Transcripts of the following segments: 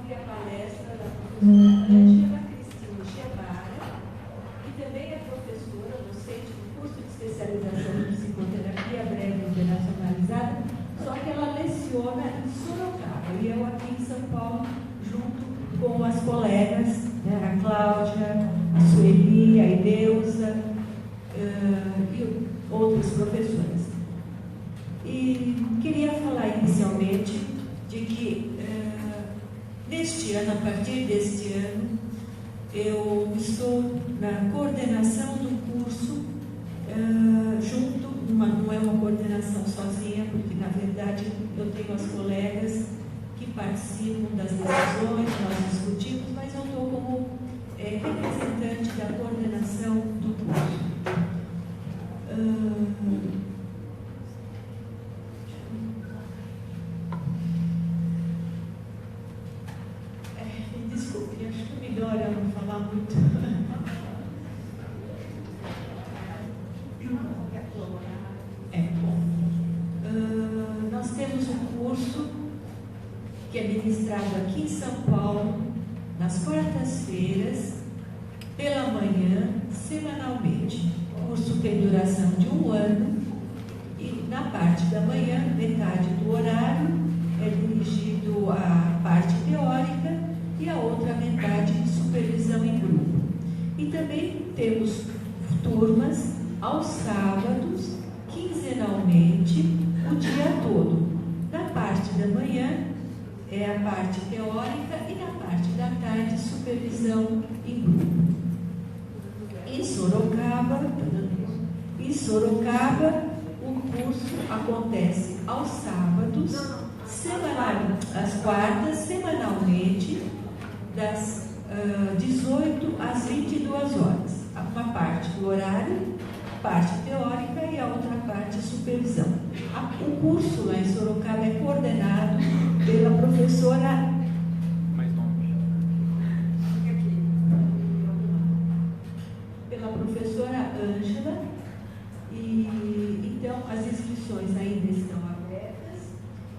ouvir a palestra da professora Ângela Cristina Guevara, que também é professora, docente do curso de especialização em psicoterapia breve internacionalizada, só que ela leciona em Sorocaba, e eu aqui em São Paulo, junto com as colegas, né, a Cláudia, a Sueli, a Ideusa e outras professoras. E queria falar inicialmente de que neste ano, a partir deste ano, eu estou na coordenação do curso junto, não é uma coordenação sozinha, porque na verdade eu tenho as colegas que participam das decisões, nós discutimos, mas eu estou como representante da coordenação do curso. Desculpe, acho que melhor eu não falar muito. Nós temos um curso que é ministrado aqui em São Paulo, nas quartas-feiras, pela manhã, semanalmente. O curso tem duração de 1 ano e na parte da manhã, metade do horário é dirigido à parte teórica e a outra metade de supervisão em grupo. E também temos turmas aos sábados, quinzenalmente, o dia todo. Na parte da manhã é a parte teórica e na parte da tarde, supervisão em grupo. Em Sorocaba, o curso acontece aos sábados, às quartas, semanalmente, das 18 às 22 horas. Uma parte do horário, parte teórica e a outra parte supervisão. O curso lá em Sorocaba é coordenado pela professora Ângela, e então as inscrições ainda estão abertas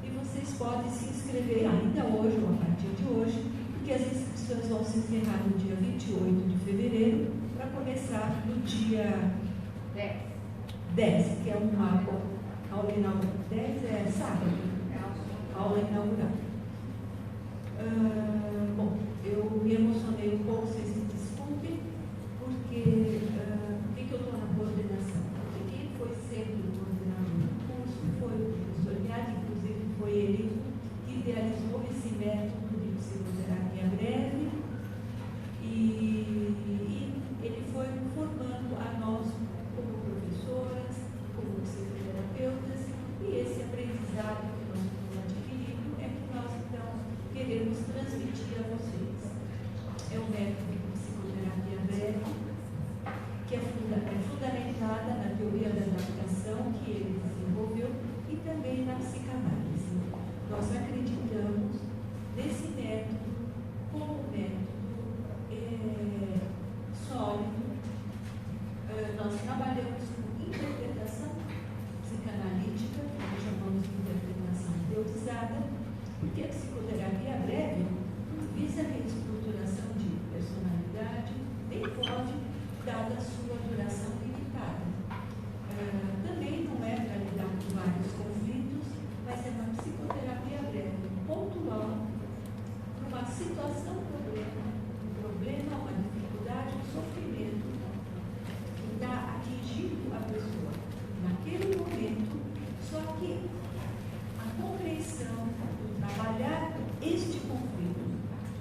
e vocês podem se inscrever ainda hoje ou a partir de hoje, porque as inscrições vão se encerrar no dia 28 de fevereiro para começar no dia 10, que é uma aula inaugural. 10 é sábado, aula inaugural. Bom, eu me emocionei um pouco, vocês me desculpem, porque por que eu estou na coordenação? Porque quem foi sempre o coordenador do curso foi o professor Niad, inclusive foi ele que idealizou esse método de psicoterapia breve, e ele foi formando a nós como professoras, como psicoterapeutas, e esse aprendizado que nós estamos adquirindo é que nós então queremos transmitir a vocês. É um método de psicoterapia breve que é fundamentada na teoria da adaptação que ele desenvolveu e também na psicanálise. Nós acreditamos nesse método como um método sólido. Nós trabalhamos com interpretação psicanalítica, que nós chamamos de interpretação teorizada, porque a psicoterapia breve visa a reestruturação de personalidade, nem pode, dada a sua duração limitada. Também não é para lidar com vários conflitos, mas é uma psicoterapia breve, pontual, para uma situação problema, uma dificuldade, um sofrimento que está atingindo a pessoa naquele momento, só que a compreensão do trabalhar este conflito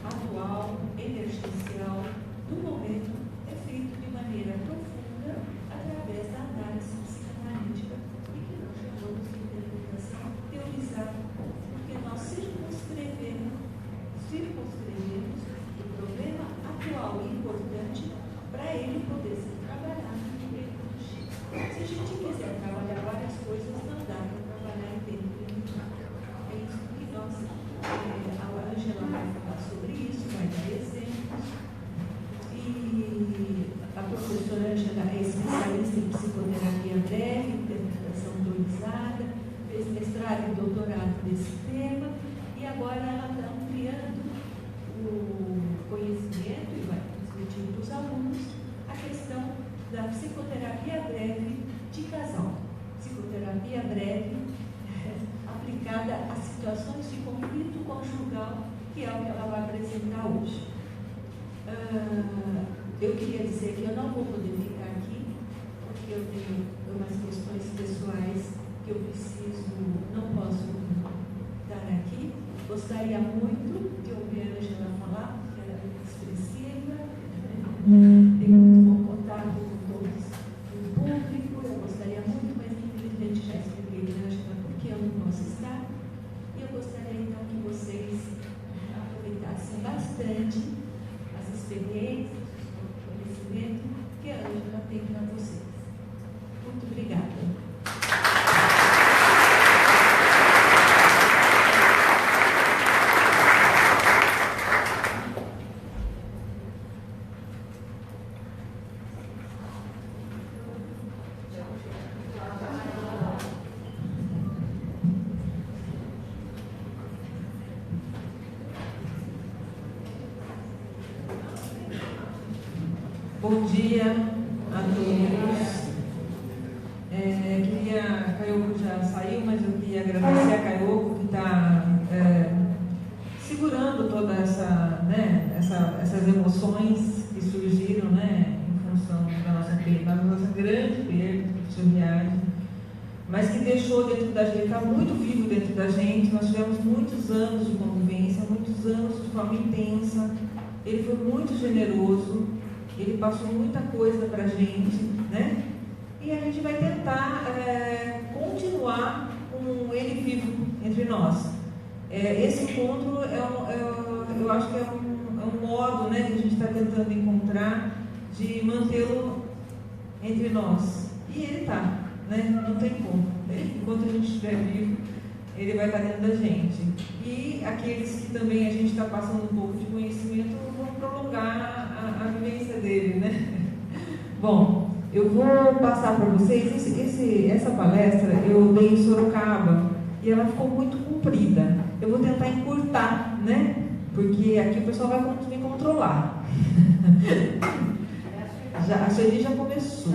atual, emergencial, do momento, é feito de maneira profunda através da análise psicanalítica e que nós chamamos de interpretação teorizada, porque nós circunscrevemos o problema atual e importante para ele poder ser trabalhado no tempo do Chico. Se a gente quiser trabalhar várias coisas, não dá para trabalhar em tempo limitado. É isso que nós, a Ângela vai falar sobre isso, vai dar exemplos. E a professora Ângela é especialista em psicoterapia breve, interpretação teorizada, fez mestrado e doutorado nesse tema, e agora ela está ampliando discutir para os alunos a questão da psicoterapia breve de casal. Psicoterapia breve aplicada a situações de conflito conjugal, que é o que ela vai apresentar hoje. Eu queria dizer que eu não vou poder ficar aqui, porque eu tenho umas questões pessoais que eu preciso, não posso estar aqui. Gostaria muito de ouvir a Ângela falar, porque ela é muito expressiva, tem muito bom contato com todos o público. Eu gostaria muito, mas infelizmente já expliquei para a Ângela porque eu não posso estar. E eu gostaria então que vocês aproveitassem bastante as experiências, o conhecimento que a Ângela tem para vocês. Muito obrigada. Bom dia a todos. A Caioco já saiu, mas eu queria agradecer a Caioco que está segurando toda essas emoções que surgiram, né, em função da nossa grande perda do professor Riad, mas que deixou dentro da gente, está muito vivo dentro da gente. Nós tivemos muitos anos de convivência, muitos anos de forma intensa. Ele foi muito generoso. Ele passou muita coisa para a gente, né? E a gente vai tentar continuar com ele vivo entre nós. Esse encontro eu acho que é um modo, né, que a gente está tentando encontrar de mantê-lo entre nós. E ele está, né? Não tem como. Enquanto a gente estiver vivo, ele vai estar dentro da gente. E aqueles que também a gente está passando um pouco de conhecimento vão prolongar a vivência dele, né? Bom, eu vou passar para vocês essa palestra eu dei em Sorocaba e ela ficou muito comprida. Eu vou tentar encurtar, né? Porque aqui o pessoal vai me controlar. A Sueli já começou.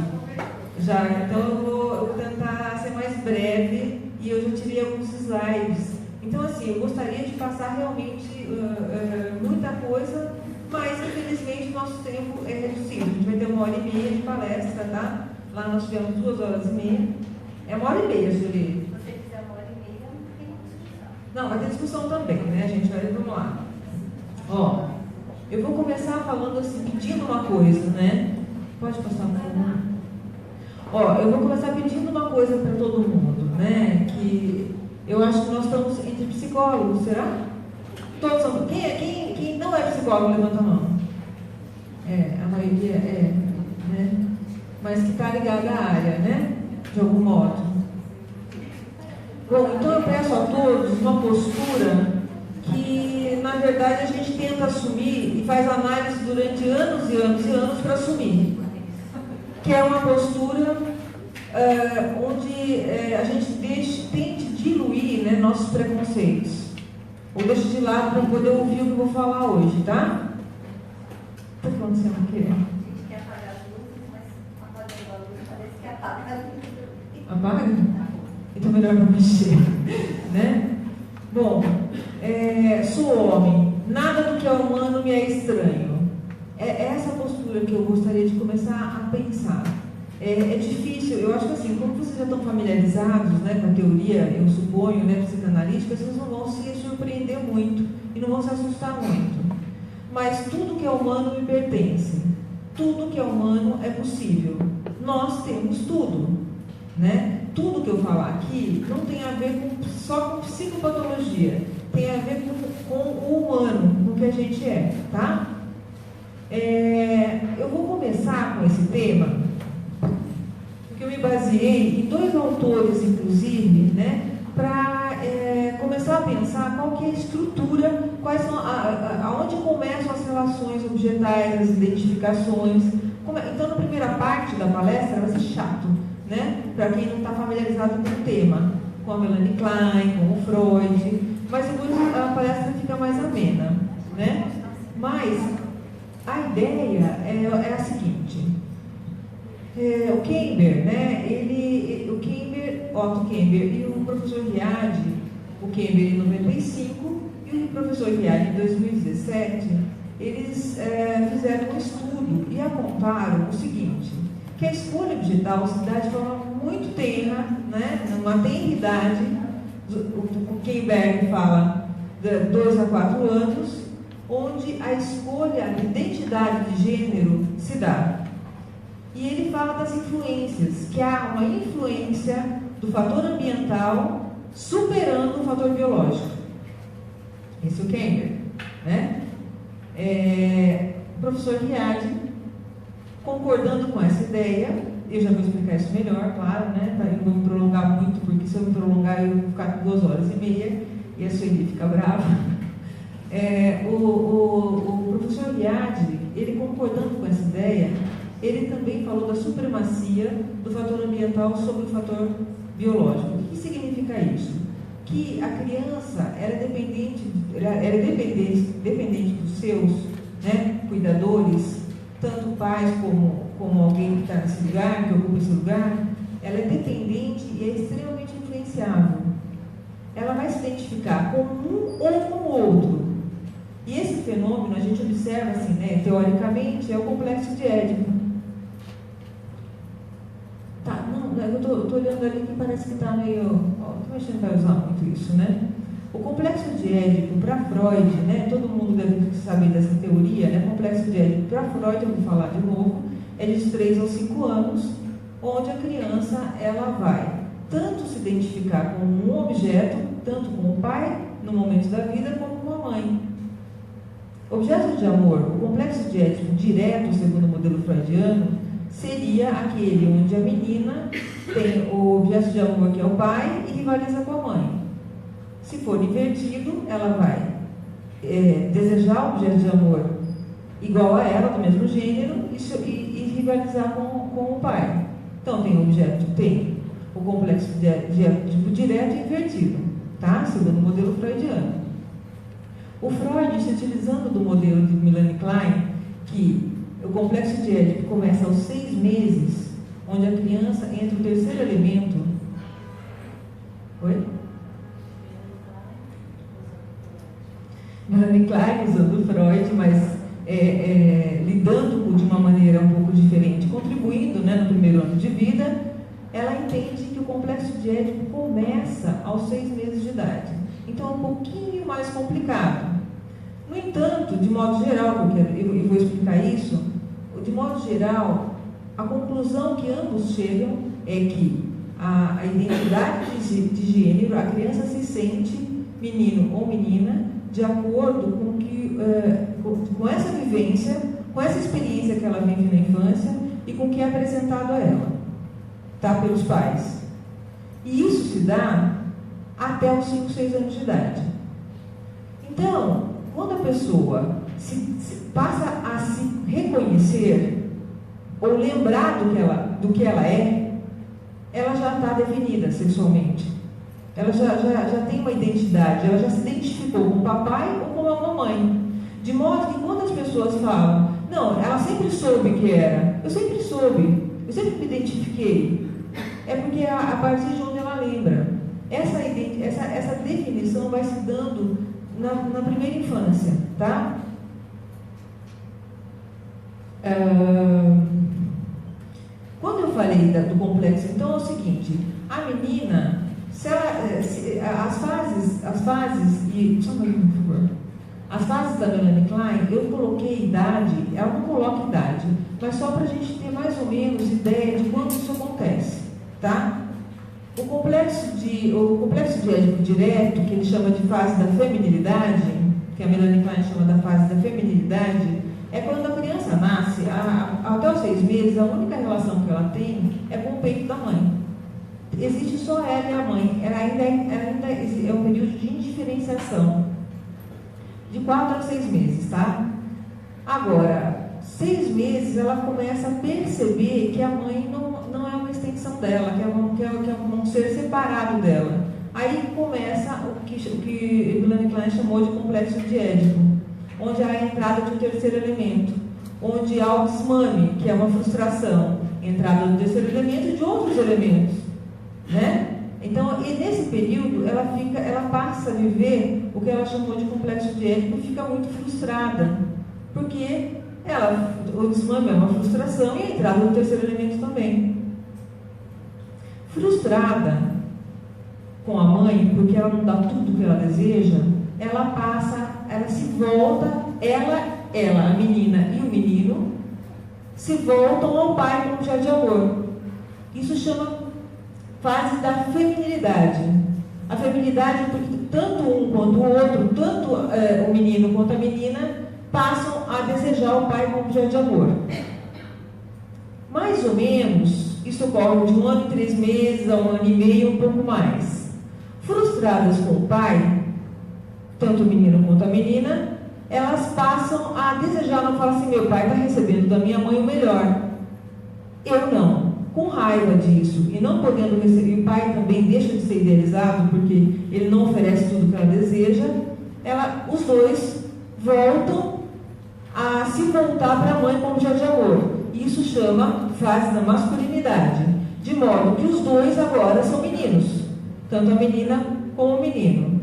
Então eu vou tentar ser mais breve e eu já tirei alguns slides. Então, assim, eu gostaria de passar realmente muita coisa, mas infelizmente o nosso tempo é reduzido. A gente vai ter 1h30 de palestra, tá? Lá nós tivemos 2h30. É 1h30, Sueli. Se você quiser 1h30, não tem discussão. Não, vai ter discussão também, né? A gente vai, vamos lá. Ó, eu vou começar falando assim, pedindo uma coisa, né? Pode passar um pouco. Ó, eu vou começar pedindo uma coisa para todo mundo, né? Que eu acho que nós estamos entre psicólogos, será? Todos são. Quem não é psicólogo, levanta a mão. A maioria é, né? Mas que está ligada à área, né? De algum modo. Bom, então eu peço a todos uma postura que, na verdade, a gente tenta assumir e faz análise durante anos e anos e anos para assumir. Que é uma postura onde a gente tente diluir, né, nossos preconceitos. Ou deixe de lado para poder ouvir o que eu vou falar hoje, tá? Está acontecendo o quê? A gente quer apagar as luzes, mas apagando a luz parece que apaga a luz. Apaga? Então melhor não mexer, né? Bom, sou homem, nada do que é humano me é estranho. É essa postura que eu gostaria de começar a pensar. É difícil, eu acho que assim, como vocês já estão familiarizados, né, com a teoria, eu suponho, né, psicanalítica, vocês não vão se surpreender muito e não vão se assustar muito. Mas tudo que é humano me pertence. Tudo que é humano é possível. Nós temos tudo, né? Tudo que eu falar aqui não tem a ver só com psicopatologia, tem a ver com o humano, com o que a gente é, tá? Eu vou começar com esse tema, porque eu me baseei em 2 autores, inclusive, né, para começar a pensar qual que é a estrutura, quais são aonde começam as relações objetais, as identificações. Então, na primeira parte da palestra vai ser chato, né, para quem não está familiarizado com o tema, com a Melanie Klein, com o Freud, mas depois a palestra fica mais amena, né? Mas a ideia é a seguinte. O Kember, né, Otto Kember e o professor Riad, o Kember em 95 e o professor Riad em 2017, eles fizeram um estudo e apontaram o seguinte, que a escolha digital se dá de forma muito tenra, né, numa tenridade, o Kember fala de 2 a 4 anos, onde a escolha de identidade de gênero se dá. E ele fala das influências, que há uma influência do fator ambiental superando o fator biológico. Esse é o Kember, né? O professor Riad, concordando com essa ideia, eu já vou explicar isso melhor, claro, né? Eu não vou me prolongar muito, porque se eu me prolongar eu vou ficar com 2h30 e a Sueli fica brava. O professor Riad, ele concordando com essa ideia, ele também falou da supremacia do fator ambiental sobre o fator biológico. O que significa isso? Que a criança era dependente dos seus, né, cuidadores, tanto pais como alguém que está nesse lugar, que ocupa esse lugar, ela é dependente e é extremamente influenciável. Ela vai se identificar com um ou com o outro. E esse fenômeno a gente observa assim, né, teoricamente, é o complexo de Édipo. Tá, não, eu tô olhando ali que parece que está meio... Estou achando que vai usar muito isso, né? O complexo de Édipo, para Freud, né, todo mundo deve saber dessa teoria, né? O complexo de Édipo, para Freud, eu vou falar de novo, é de 3 aos 5 anos, onde a criança ela vai tanto se identificar com um objeto, tanto com o pai, no momento da vida, como com a mãe. Objeto de amor, o complexo de Édipo direto, segundo o modelo freudiano, seria aquele onde a menina tem o objeto de amor, que é o pai, e rivaliza com a mãe. Se for invertido, ela vai desejar o objeto de amor igual a ela, do mesmo gênero, e rivalizar com o pai. Então, tem o complexo de Édipo direto e invertido, tá? Segundo o modelo freudiano. O Freud está utilizando do modelo de Melanie Klein, que o complexo de Édipo começa aos 6 meses, onde a criança entra o terceiro elemento. Oi? Melanie Klein usando Freud, mas lidando de uma maneira um pouco diferente, contribuindo, né, no primeiro ano de vida, ela entende que o complexo de Édipo começa aos 6 meses de idade. Então é um pouquinho mais complicado. No entanto, de modo geral, eu vou explicar isso, de modo geral, a conclusão que ambos chegam é que a identidade de gênero, a criança se sente menino ou menina de acordo com essa vivência, com essa experiência que ela vive na infância e com o que é apresentado a ela, tá, pelos pais. E isso se dá até os 5, 6 anos de idade. Então, quando a pessoa passa a se reconhecer ou lembrar do que ela é, ela já está definida sexualmente. Ela já tem uma identidade, ela já se identificou com o papai ou com a mamãe. De modo que quando as pessoas falam, não, ela sempre soube que era, eu sempre soube, eu sempre me identifiquei, é porque a partir de onde ela lembra. Essa definição vai se dando na primeira infância, tá? Quando eu falei do complexo, então é o seguinte, a menina, as fases e só um pouquinho, por favor. As fases da Melanie Klein, eu coloquei idade, ela não coloca idade, mas só para a gente ter mais ou menos ideia de quando isso acontece, tá? O complexo de Édipo direto, que ele chama de fase da feminilidade, que a Melanie Klein chama da fase da feminilidade, é quando a criança nasce, até os 6 meses, a única relação que ela tem é com o peito da mãe. Existe só ela e a mãe. Ela ainda é um período de indiferenciação. De 4 a 6 meses, tá? Agora, 6 meses ela começa a perceber que a mãe não é uma extensão dela, que é um ser separado dela. Aí começa o que Melanie Klein chamou de complexo de Édipo, onde há a entrada de um terceiro elemento, onde há o desmame, que é uma frustração, entrada do terceiro elemento e de outros elementos, né? Então, e nesse período, ela passa a viver o que ela chamou de complexo de Édipo e fica muito frustrada, porque o desmame é uma frustração e a entrada do terceiro elemento também. Frustrada com a mãe, porque ela não dá tudo o que ela deseja, ela se volta, a menina e o menino, se voltam ao pai como objeto de amor. Isso chama fase da feminilidade. A feminilidade, porque tanto um quanto o outro, tanto o menino quanto a menina, passam a desejar o pai como objeto de amor. Mais ou menos, isso ocorre de 1 ano e 3 meses a 1 ano e meio, um pouco mais. Frustradas com o pai, tanto o menino quanto a menina, elas passam a desejar, não falam assim, meu pai está recebendo da minha mãe o melhor. Eu não. Com raiva disso e não podendo receber, o pai também deixa de ser idealizado porque ele não oferece tudo que ela deseja, os dois voltam a se voltar para a mãe como objeto de amor. Isso chama fase da masculinidade, de modo que os dois agora são meninos, tanto a menina como o menino.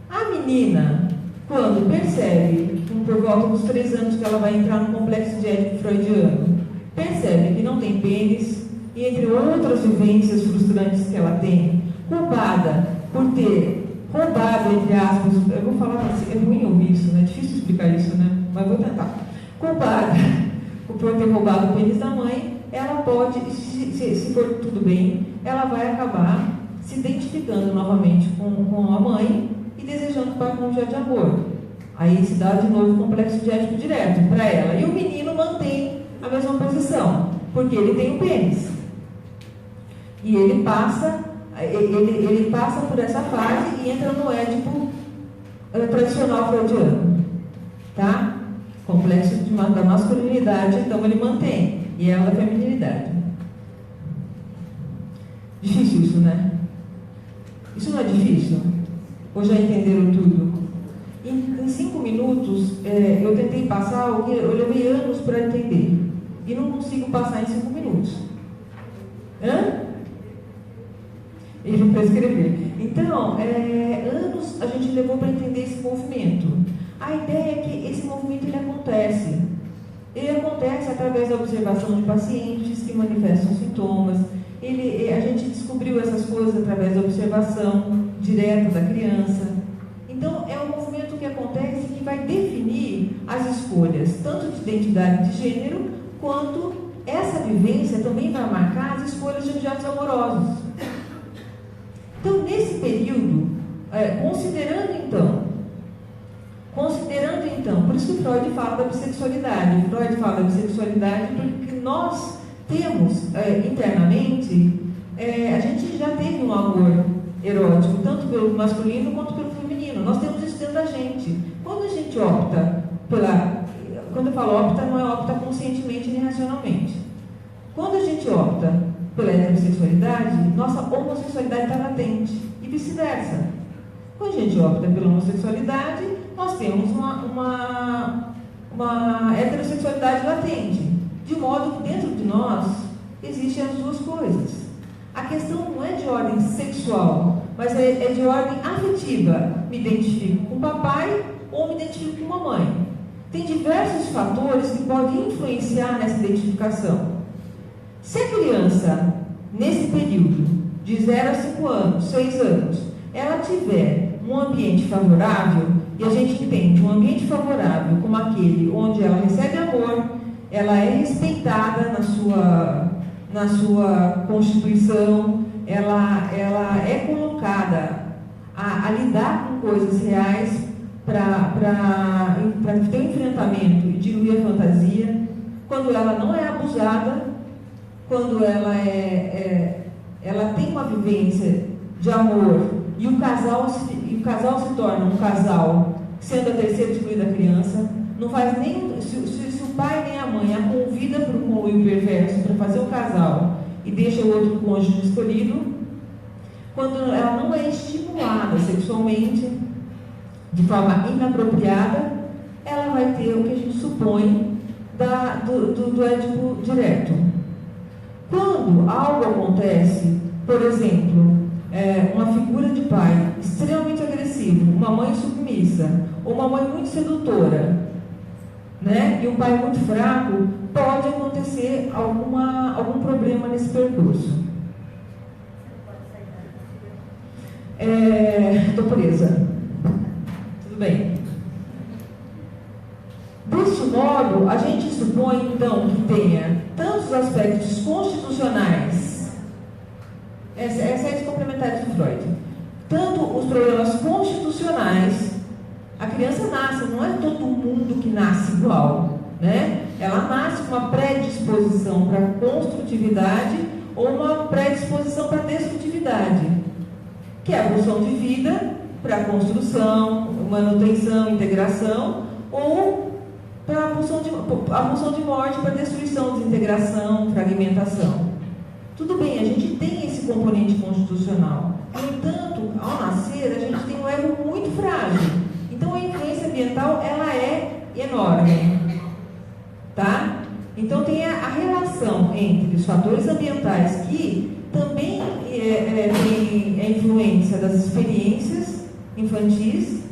A menina, quando percebe, por volta dos 3 anos que ela vai entrar no complexo de Édipo freudiano, percebe que não tem pênis, e entre outras vivências frustrantes que ela tem, culpada por ter roubado, entre aspas, eu vou falar assim, é ruim ouvir isso, né? É difícil explicar isso, né? Mas vou tentar. Culpada por ter roubado o pênis da mãe, ela pode, se for tudo bem, ela vai acabar se identificando novamente com a mãe e desejando o pai como objeto de amor. Aí se dá de novo o complexo de Édipo direto para ela. E o menino mantém a mesma posição, porque ele tem o pênis. E ele passa por essa fase e entra no Édipo tradicional freudiano. Tá? Complexo da masculinidade, então ele mantém. E ela da feminilidade. Difícil isso, né? Isso não é difícil? Ou já entenderam tudo? Em 5 minutos, eu tentei passar o que eu levei anos para entender. E não consigo passar em 5 minutos. Ele para escrever. Então, anos a gente levou para entender esse movimento. A ideia é que esse movimento ele acontece. Ele acontece através da observação de pacientes que manifestam sintomas. A gente descobriu essas coisas através da observação direta da criança. Então, é um movimento que acontece que vai definir as escolhas, tanto de identidade de gênero, quanto essa vivência também vai marcar as escolhas de objetos amorosos. Então, nesse período, considerando então, por isso que Freud fala da bissexualidade. Freud fala da bissexualidade porque nós temos internamente, a gente já teve um amor erótico, tanto pelo masculino quanto pelo feminino. Nós temos isso dentro da gente. Quando a gente opta quando eu falo opta, não é opta conscientemente nem racionalmente. Quando a gente opta pela heterossexualidade, nossa homossexualidade está latente e vice-versa. Quando a gente opta pela homossexualidade, nós temos uma heterossexualidade latente, de modo que dentro de nós existem as duas coisas. A questão não é de ordem sexual, mas é de ordem afetiva. Me identifico com o papai ou me identifico com a mamãe. Tem diversos fatores que podem influenciar nessa identificação. Se a criança, nesse período, de 0 a 5 anos, 6 anos, ela tiver um ambiente favorável, e a gente entende um ambiente favorável como aquele onde ela recebe amor, ela é respeitada na sua constituição, ela é colocada a lidar com coisas reais para ter um enfrentamento e diluir a fantasia, quando ela não é abusada, quando ela tem uma vivência de amor e o casal se torna um casal, sendo a terceira excluída a criança, não faz nem se o pai nem a mãe a convida para o conluio perverso para fazer o casal e deixa o outro cônjuge escolhido, quando ela não é estimulada sexualmente de forma inapropriada, ela vai ter o que a gente supõe do Édipo direto. Quando algo acontece, por exemplo, uma figura de pai extremamente agressivo, uma mãe submissa, ou uma mãe muito sedutora, né, e um pai muito fraco, pode acontecer algum problema nesse percurso. Estou presa. Tudo bem. Deste modo, a gente supõe, então, que tenha tantos aspectos constitucionais, essa é a ideia complementar de Freud, tanto os problemas constitucionais. A criança nasce, não é todo mundo que nasce igual, né? Ela nasce com uma predisposição para construtividade ou uma predisposição para destrutividade, que é a pulsão de vida para construção, manutenção, integração, ou para a pulsão de morte para destruição, desintegração, fragmentação. Tudo bem, a gente tem esse componente constitucional. No entanto, ao nascer, a gente tem um ego muito frágil. Então, a influência ambiental, ela é enorme. Tá? Então, tem a relação entre os fatores ambientais, que também tem a influência das experiências infantis,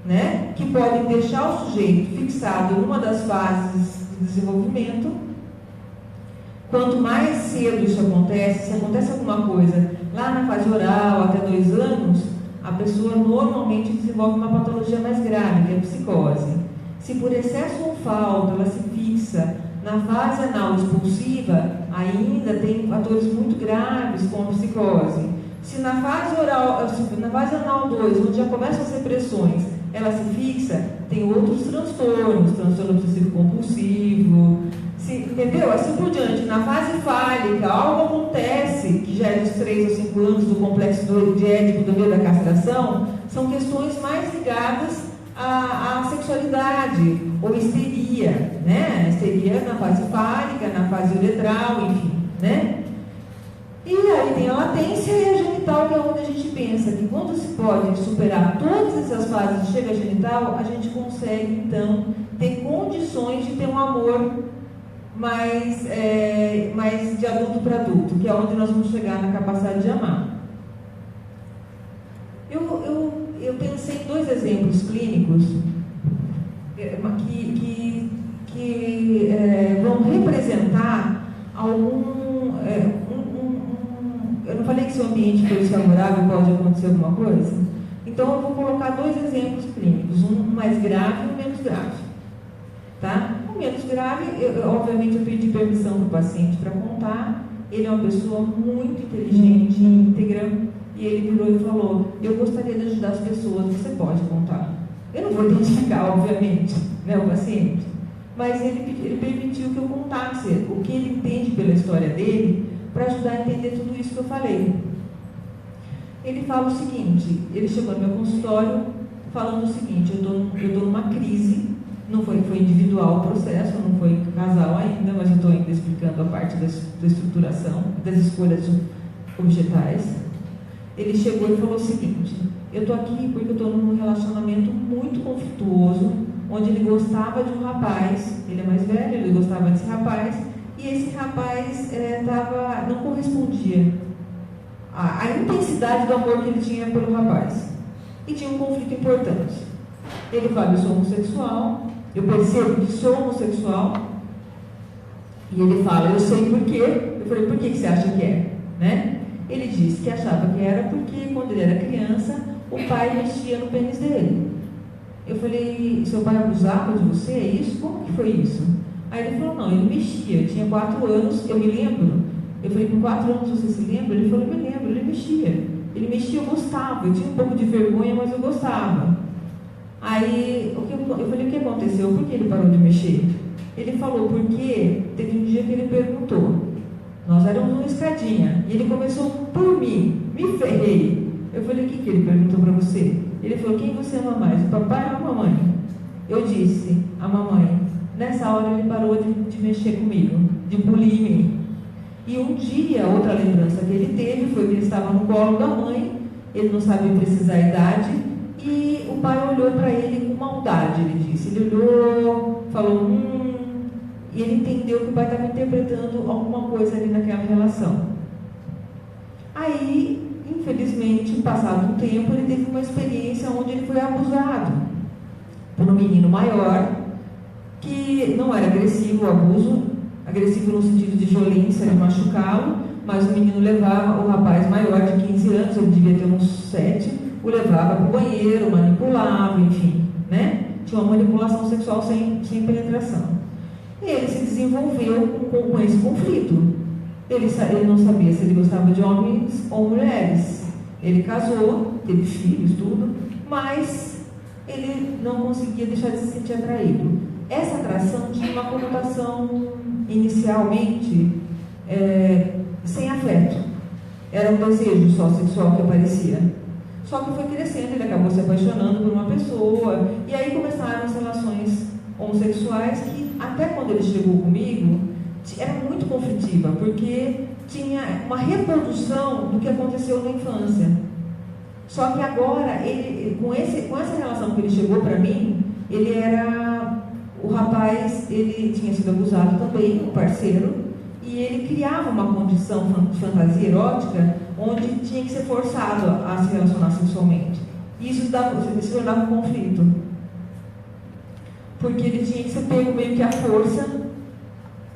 né, que podem deixar o sujeito fixado numa das fases de desenvolvimento. Quanto mais cedo isso acontece, se acontece alguma coisa lá na fase oral, até 2 anos, a pessoa normalmente desenvolve uma patologia mais grave, que é a psicose. Se por excesso ou falta ela se fixa na fase anal expulsiva, ainda tem fatores muito graves como a psicose. Se na fase oral, na fase anal 2, onde já começam as repressões, ela se fixa, tem outros transtornos, transtorno obsessivo compulsivo, entendeu? Assim por diante. Na fase fálica, algo acontece, que já é dos 3 ou 5 anos do complexo de Édipo do meio da castração, são questões mais ligadas à sexualidade, ou histeria, né? Histeria na fase fálica, na fase uretral, enfim, né? E aí tem a latência e a genital, que é onde a gente pensa que quando se pode superar todas essas fases de chega à genital, a gente consegue, então, ter condições de ter um amor mais de adulto para adulto, que é onde nós vamos chegar na capacidade de amar. Eu pensei em 2 exemplos clínicos que vão representar eu não falei que se o ambiente for desfavorável pode acontecer alguma coisa? Então eu vou colocar 2 exemplos clínicos, um mais grave e um menos grave. Tá? O menos grave, obviamente eu pedi permissão para o paciente para contar. Ele é uma pessoa muito inteligente, íntegra, e ele virou e falou: eu gostaria de ajudar as pessoas, você pode contar. Eu não vou identificar, obviamente, né, o paciente, mas ele permitiu que eu contasse o que ele entende pela história dele, para ajudar a entender tudo isso que eu falei. Ele fala o seguinte, ele chegou no meu consultório falando o seguinte: eu estou numa crise, não foi individual o processo, não foi casal ainda, mas eu estou ainda explicando a parte da estruturação, das escolhas objetais. Ele chegou e falou o seguinte: eu estou aqui porque eu estou num relacionamento muito conflituoso, onde ele gostava de um rapaz, ele é mais velho, ele gostava desse rapaz, e esse rapaz não correspondia à intensidade do amor que ele tinha pelo rapaz. E tinha um conflito importante. Ele fala: eu sou homossexual, eu percebo que sou homossexual. E ele fala: eu sei por quê. Eu falei: por que você acha que é? Né? Ele disse que achava que era porque quando ele era criança, o pai mexia no pênis dele. Eu falei: seu pai abusava de você? É isso? Como que foi isso? Aí ele falou: não, ele mexia, eu tinha 4 anos, eu me lembro. Eu falei: com 4 anos você se lembra? Ele falou: eu me lembro, ele mexia, eu gostava, eu tinha um pouco de vergonha, mas eu gostava. Aí eu falei: o que aconteceu? Por que ele parou de mexer? Ele falou: porque teve um dia que ele perguntou, nós éramos uma escadinha, e ele começou por mim, me ferrei. Eu falei: o que ele perguntou para você? Ele falou: quem você ama mais, o papai ou a mamãe? Eu disse: a mamãe. Nessa hora ele parou de mexer comigo, de bulir em mim. E um dia, outra lembrança que ele teve foi que ele estava no colo da mãe, ele não sabia precisar a idade, e o pai olhou para ele com maldade, ele disse. Ele olhou, falou: e ele entendeu que o pai estava interpretando alguma coisa ali naquela relação. Aí, infelizmente, passado um tempo, ele teve uma experiência onde ele foi abusado por um menino maior, que não era agressivo, agressivo no sentido de violência, de machucá-lo, mas o menino levava o rapaz maior de 15 anos, ele devia ter uns 7, o levava para o banheiro, manipulava, enfim, né? Tinha uma manipulação sexual sem penetração. E ele se desenvolveu com esse conflito. Ele não sabia se ele gostava de homens ou mulheres. Ele casou, teve filhos, tudo, mas ele não conseguia deixar de se sentir atraído. Essa atração tinha uma conotação, inicialmente, sem afeto. Era um desejo só sexual que aparecia. Só que foi crescendo, ele acabou se apaixonando por uma pessoa, e aí começaram as relações homossexuais que, até quando ele chegou comigo, era muito conflitiva, porque tinha uma reprodução do que aconteceu na infância. Só que agora, com essa relação que ele chegou para mim, ele era... O rapaz, ele tinha sido abusado também, o parceiro, e ele criava uma condição de fantasia erótica onde tinha que ser forçado a se relacionar sexualmente. E isso se tornava um conflito. Porque ele tinha que ser pego meio que à força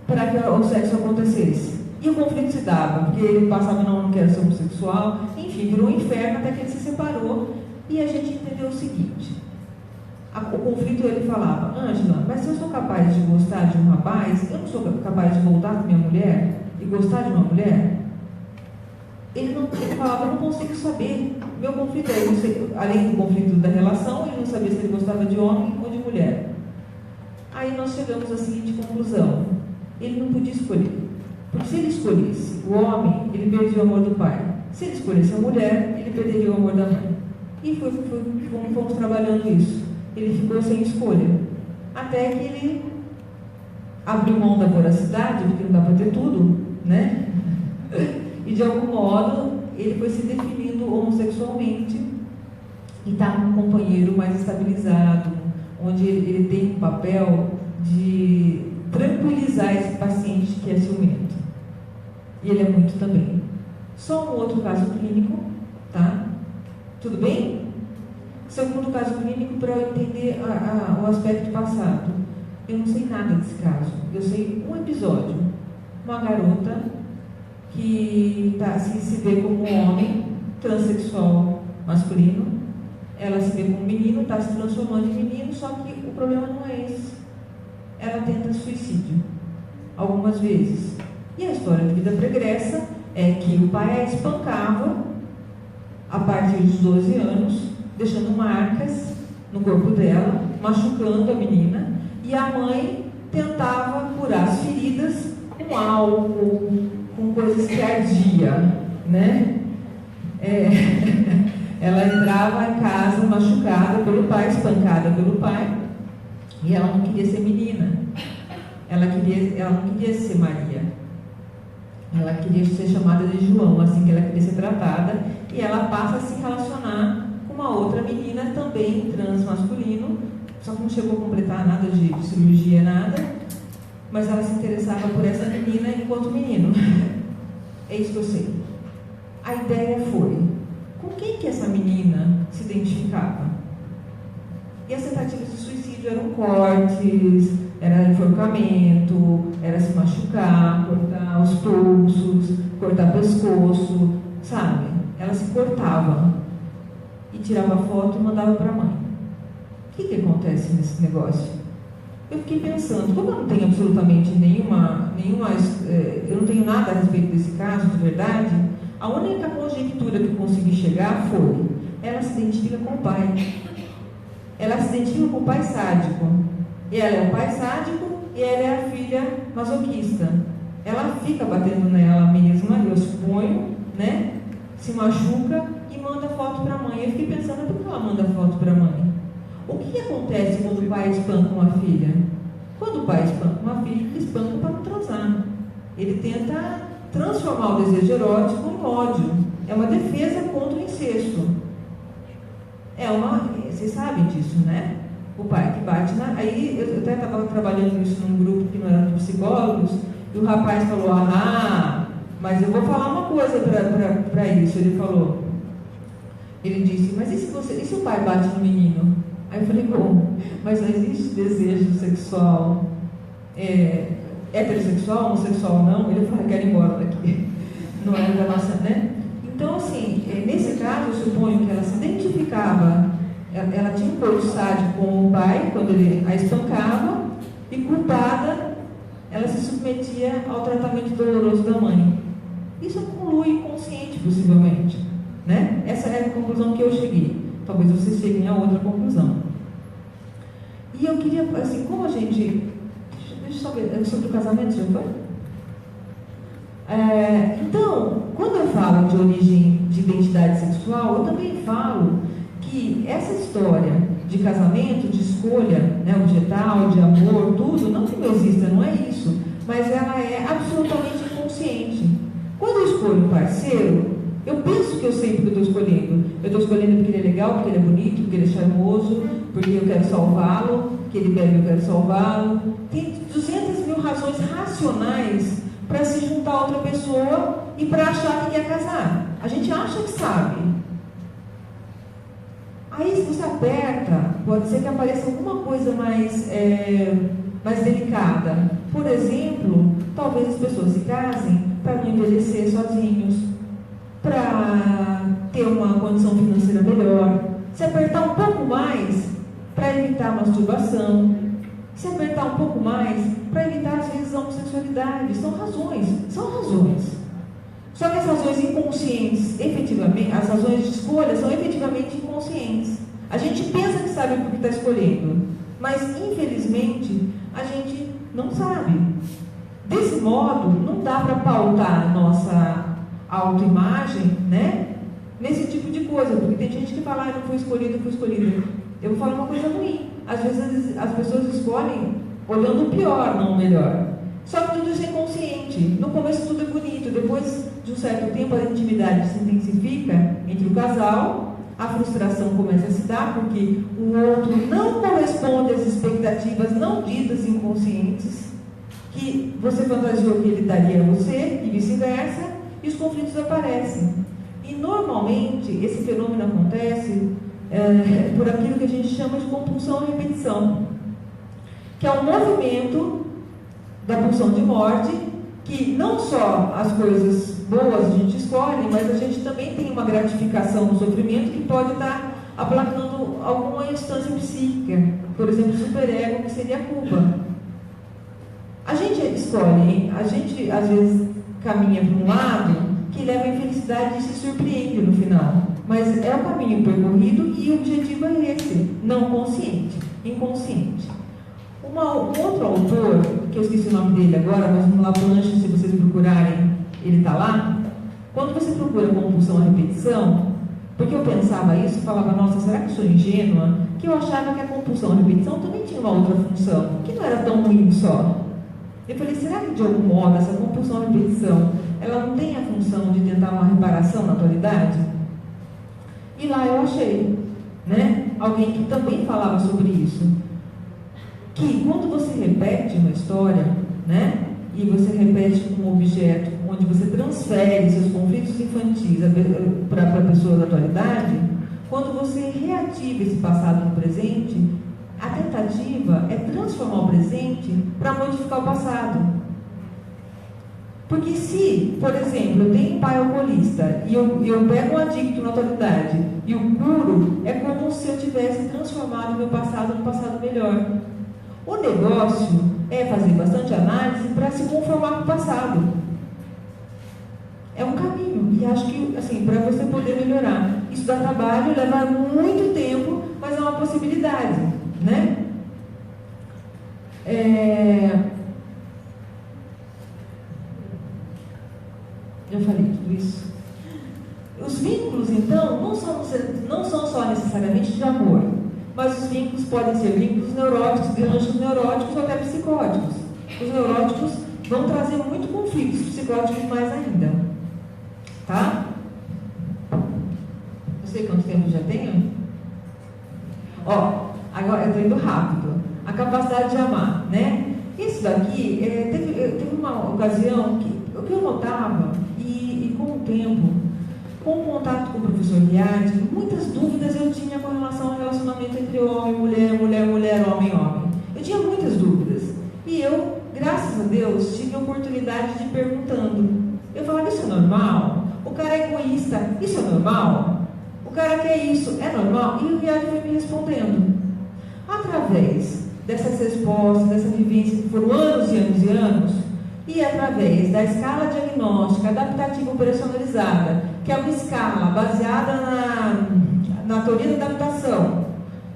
para que o sexo acontecesse. E o conflito se dava, porque ele passava, não quero ser homossexual, enfim, virou um inferno até que ele se separou. E a gente entendeu o seguinte: o conflito, ele falava: Ângela, mas se eu sou capaz de gostar de um rapaz, eu não sou capaz de voltar com minha mulher e gostar de uma mulher? Ele falava: eu não consigo saber. Meu conflito é, além do conflito da relação, ele não sabia se ele gostava de homem ou de mulher. Aí nós chegamos à seguinte conclusão: ele não podia escolher. Porque se ele escolhesse o homem, ele perdia o amor do pai. Se ele escolhesse a mulher, ele perderia o amor da mãe. E fomos trabalhando isso. Ele ficou sem escolha. Até que ele abriu mão da voracidade, porque não dá para ter tudo, né? E de algum modo, ele foi se definindo homossexualmente e está com um companheiro mais estabilizado, onde ele tem um papel de tranquilizar esse paciente que é ciumento. E ele é muito também. Só um outro caso clínico, tá? Tudo bem? Segundo caso clínico, para eu entender o aspecto passado. Eu não sei nada desse caso. Eu sei um episódio. Uma garota que se vê como um homem transexual masculino. Ela se vê como um menino, está se transformando em menino, só que o problema não é esse. Ela tenta suicídio algumas vezes. E a história de vida pregressa é que o pai a espancava a partir dos 12 anos, deixando marcas no corpo dela, machucando a menina, e a mãe tentava curar as feridas com álcool, com coisas que ardia, né? Ela entrava em casa machucada pelo pai, espancada pelo pai, e ela não queria ser menina, ela não queria ser Maria, ela queria ser chamada de João, assim que ela queria ser tratada, e ela passa a se relacionar com uma outra menina, também transmasculino, só que não chegou a completar nada de cirurgia, nada, mas ela se interessava por essa menina enquanto menino. É isso que eu sei. A ideia foi: com quem que essa menina se identificava? E as tentativas de suicídio eram cortes, era enforcamento, era se machucar, cortar os pulsos, cortar pescoço, sabe? Ela se cortava e tirava foto e mandava para a mãe. O que acontece nesse negócio? Eu fiquei pensando, como eu não tenho absolutamente nenhuma eu não tenho nada a respeito desse caso de verdade, a única conjectura que eu consegui chegar foi: ela se identifica com o pai. Ela se identifica com o pai sádico. E ela é o pai sádico e ela é a filha masoquista. Ela fica batendo nela mesma, eu suponho, né? Se machuca e manda foto para a mãe. Eu fiquei pensando, por que ela manda foto para a mãe? O que acontece quando o pai espanca uma filha? Quando o pai espanca uma filha, ele espanca para não transar. Ele tenta transformar o desejo erótico em ódio. É uma defesa contra o incesto. Vocês sabem disso, né? O pai que bate Aí eu até estava trabalhando isso num grupo que não era de psicólogos, e o rapaz falou, mas eu vou falar uma coisa para isso. Ele disse, mas e se o pai bate no menino? Aí eu falei, bom, mas não existe desejo sexual heterossexual, homossexual não? Ele falou, quero ir embora daqui. Não é da nossa, né? Então, assim, nesse caso, eu suponho que ela se identificava, ela tinha um pouco sádico com o pai, quando ele a espancava, e culpada, ela se submetia ao tratamento doloroso da mãe. Isso é conluio inconsciente, possivelmente. Né? Essa é a conclusão que eu cheguei. Talvez vocês cheguem a outra conclusão. E eu queria, assim, como a gente... Deixa eu só ver, sobre o casamento, já foi? Então, quando eu falo de origem de identidade sexual, eu também falo que essa história de casamento, de escolha, né, objetal, de amor, tudo, não que não exista, não é isso, mas ela é absolutamente inconsciente. Quando eu escolho um parceiro, eu penso que eu sei porque eu estou escolhendo. Eu estou escolhendo porque ele é legal, porque ele é bonito, porque ele é charmoso, porque eu quero salvá-lo, que ele bebe, eu quero salvá-lo. Tem 200 mil razões racionais para se juntar a outra pessoa e para achar que quer casar. A gente acha que sabe. Aí, se você aperta, pode ser que apareça alguma coisa mais delicada. Por exemplo, talvez as pessoas se casem para não envelhecer sozinhos, para ter uma condição financeira melhor. Se apertar um pouco mais, para evitar a masturbação. Se apertar um pouco mais, para evitar às vezes a homossexualidade. São razões. Só que as razões inconscientes, efetivamente, as razões de escolha são efetivamente inconscientes. A gente pensa que sabe porque está escolhendo, mas infelizmente a gente não sabe. Desse modo, não dá para pautar a nossa autoimagem, né, nesse tipo de coisa, porque tem gente que fala, não fui escolhido. Eu vou falar uma coisa ruim. Às vezes as pessoas escolhem olhando o pior, não o melhor. Só que tudo isso é inconsciente. No começo tudo é bonito, depois de um certo tempo a intimidade se intensifica entre o casal, a frustração começa a se dar porque o outro não corresponde às expectativas não ditas inconscientes que você fantasiou que ele daria a você e vice-versa, e os conflitos aparecem. E normalmente esse fenômeno acontece por aquilo que a gente chama de compulsão e repetição, que é um movimento da pulsão de morte, que não só as coisas boas a gente escolhe, mas a gente também tem uma gratificação no sofrimento que pode estar aplacando alguma instância psíquica, por exemplo, o superego, que seria a culpa. A gente escolhe, a gente às vezes caminha para um lado que leva à infelicidade e se surpreende no final, mas é o caminho percorrido e o objetivo é esse, não consciente, inconsciente. Um outro autor, que eu esqueci o nome dele agora, mas no Laplanche, se vocês procurarem, ele está lá. Quando você procura compulsão à repetição, porque eu pensava isso, falava, nossa, será que eu sou ingênua? Que eu achava que a compulsão à repetição também tinha uma outra função, que não era tão ruim só. Eu falei, será que de algum modo essa compulsão à repetição, ela não tem a função de tentar uma reparação na atualidade? E lá eu achei, né, alguém que também falava sobre isso. Que quando você repete uma história, né, e você repete com um objeto onde você transfere seus conflitos infantis para a pessoa da atualidade, quando você reativa esse passado no presente, a tentativa é transformar o presente para modificar o passado. Porque se, por exemplo, eu tenho um pai alcoolista e eu pego um adicto na atualidade e o curo, é como se eu tivesse transformado o meu passado num passado melhor. O negócio é fazer bastante análise para se conformar com o passado. É um caminho. E acho que, assim, para você poder melhorar. Isso dá trabalho, leva muito tempo, mas é uma possibilidade, né? Eu falei tudo isso. Os vínculos, então, não são só necessariamente de amor. Mas os vínculos podem ser vínculos neuróticos, ganchos neuróticos ou até psicóticos. Os neuróticos vão trazer muito conflitos, os psicóticos mais ainda. Tá? Não sei quanto tempo já tenho. Ó, a Agora, eu estou indo rápido. A capacidade de amar, né? Isso daqui, teve uma ocasião que eu notava, e com o tempo, com o contato com o professor Liard, muitas dúvidas eu tinha com relação ao relacionamento entre homem, mulher, mulher, mulher, homem, homem. Eu tinha muitas dúvidas. E eu, graças a Deus, tive a oportunidade de ir perguntando. Eu falava, isso é normal? O cara é egoísta, isso é normal? O cara quer isso, é normal? E o Liard foi me respondendo. Através dessas respostas, dessa vivência que foram anos e anos e anos, e através da escala diagnóstica adaptativa personalizada, que é uma escala baseada na teoria da adaptação,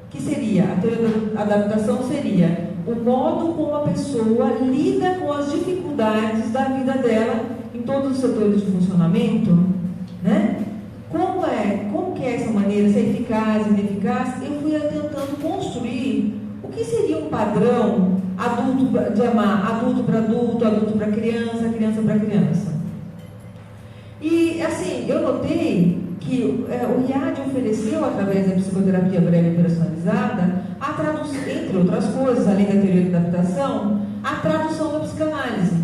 que seria, a teoria da adaptação seria o modo como a pessoa lida com as dificuldades da vida dela em todos os setores de funcionamento, né? Como que é essa maneira, se é eficaz, ineficaz? Eu fui tentando construir o que seria um padrão adulto de amar, adulto para adulto, adulto para criança, criança para criança. E assim, eu notei que o Liard ofereceu, através da psicoterapia breve personalizada, a tradução, entre outras coisas, além da teoria da adaptação, a tradução da psicanálise.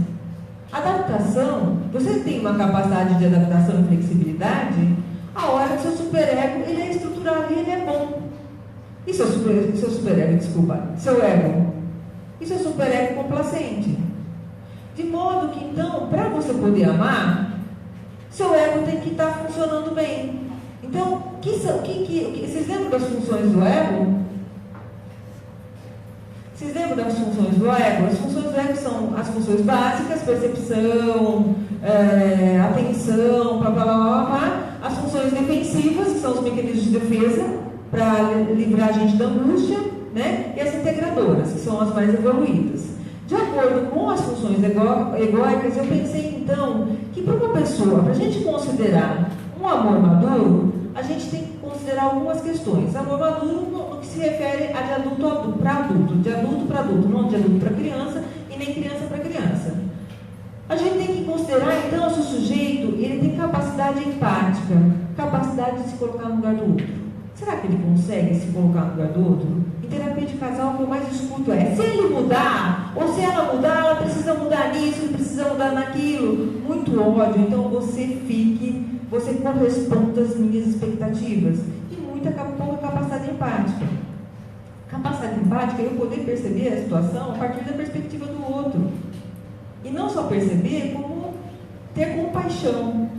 Adaptação, você tem uma capacidade de adaptação e flexibilidade, a hora que seu superego ele é estruturado e ele é bom. E seu superego, desculpa, seu ego? E seu superego complacente? De modo que, então, para você poder amar, seu ego tem que estar funcionando bem. Então, vocês lembram das funções do ego? Vocês lembram das funções do ego? As funções do ego são as funções básicas, percepção, atenção, blá, blá, blá, blá. As funções defensivas, que são os mecanismos de defesa, para livrar a gente da angústia, né? E as integradoras, que são as mais evoluídas. De acordo com as funções egóicas, eu pensei então que para uma pessoa, para a gente considerar um amor maduro, a gente tem que considerar algumas questões. Amor maduro no que se refere a de adulto para adulto, de adulto para adulto, não de adulto para criança e nem criança para criança. A gente tem que considerar então se o sujeito ele tem capacidade empática, capacidade de se colocar no lugar do outro. Será que ele consegue se colocar no lugar do outro? Em terapia de casal, o que eu mais escuto é: se ele mudar, ou se ela mudar, ela precisa mudar nisso, precisa mudar naquilo. Muito ódio, então você corresponda às minhas expectativas. E pouca capacidade empática. Capacidade empática é eu poder perceber a situação a partir da perspectiva do outro. E não só perceber, como ter compaixão,